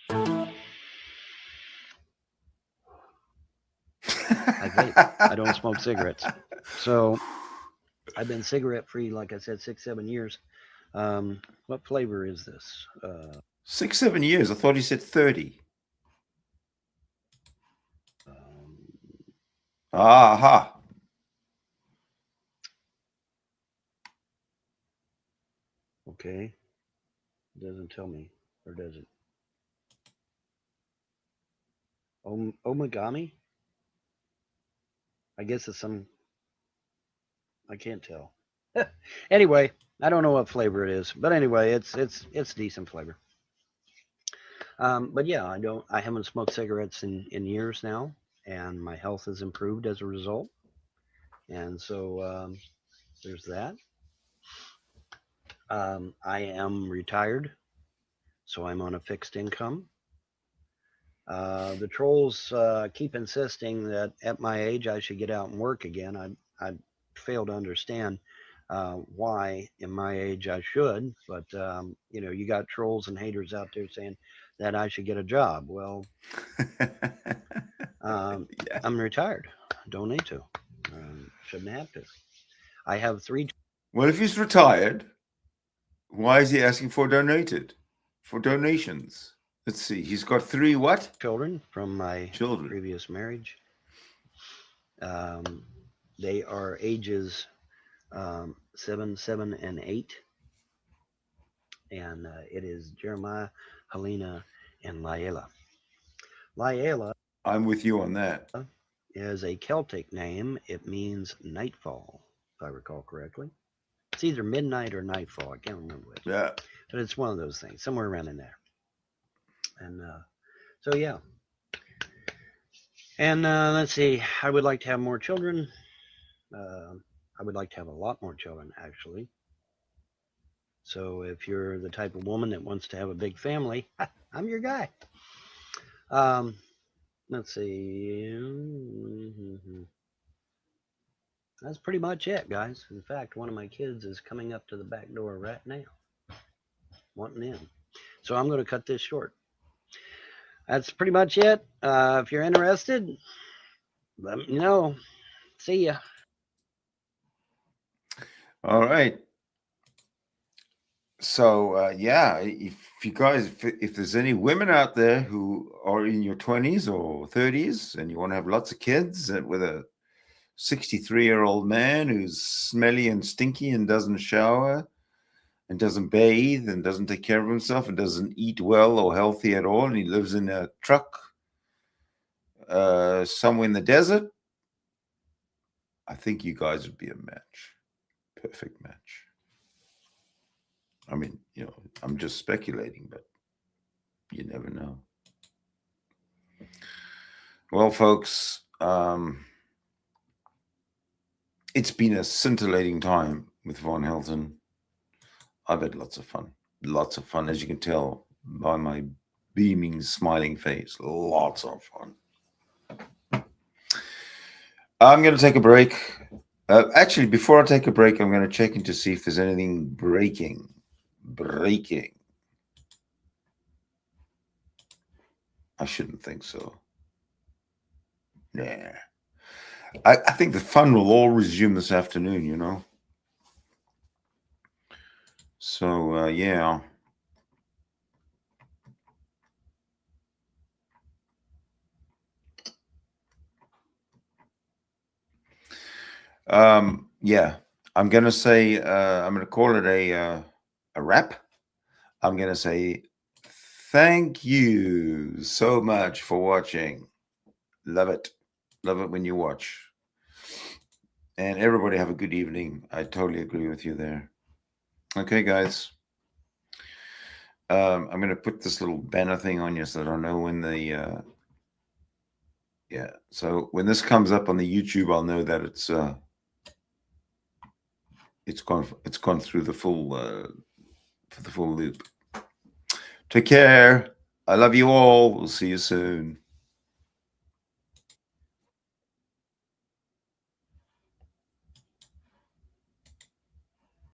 I vape. I don't smoke cigarettes. So I've been cigarette free, like I said, 6-7 years. What flavor is this? 6-7 years. I thought he said 30. Aha. Okay. It doesn't tell me, or does it? Omagami? I guess it's some. I can't tell. Anyway, I don't know what flavor it is, but anyway, it's decent flavor. But yeah, I haven't smoked cigarettes in years now, and my health has improved as a result. And so there's that. I am retired, so I'm on a fixed income. The trolls keep insisting that at my age I should get out and work again. I fail to understand why, in my age, I should. But you got trolls and haters out there saying that I should get a job. Well, Yeah. I'm retired. Don't need to. Shouldn't have to. I have 3. Well, if he's retired, why is he asking for donations? Let's see. He's got 3 what? Children from my Children. previous marriage. They are ages 7, 7, and 8. And it is Jeremiah, Helena, and Laela. Laela. I'm with you on that. Is a Celtic name. It means nightfall, if I recall correctly. It's either midnight or nightfall. I can't remember which. Yeah. But it's one of those things, somewhere around in there. And so, yeah. And let's see. I would like to have more children. I would like to have a lot more children, actually. So if you're the type of woman that wants to have a big family, I'm your guy. Let's see. That's pretty much it, guys. In fact, one of my kids is coming up to the back door right now, wanting in. So I'm going to cut this short. That's pretty much it. If you're interested, let me know. See ya. All right. So yeah, if you guys, if there's any women out there who are in your 20s or 30s and you want to have lots of kids with a 63-year-old man who's smelly and stinky and doesn't shower and doesn't bathe and doesn't take care of himself and doesn't eat well or healthy at all, and he lives in a truck somewhere in the desert, I think you guys would be a match. Perfect match. I mean, you know, I'm just speculating, but you never know. Well, folks, it's been a scintillating time with Von Helton. I've had lots of fun, as you can tell by my beaming, smiling face. Lots of fun. I'm going to take a break. Actually, before I take a break, I'm going to check in to see if there's anything breaking. I shouldn't think so. Nah. I think the fun will all resume this afternoon, you know. So, yeah. Yeah, I'm going to say, I'm going to call it a wrap. I'm going to say thank you so much for watching. Love it. Love it when you watch. And everybody have a good evening. I totally agree with you there. Okay, guys. I'm going to put this little banner thing on you so that I know when the... yeah, so when this comes up on the YouTube, I'll know that it's gone through the full for the full loop. Take care. I love you all. We'll see you soon.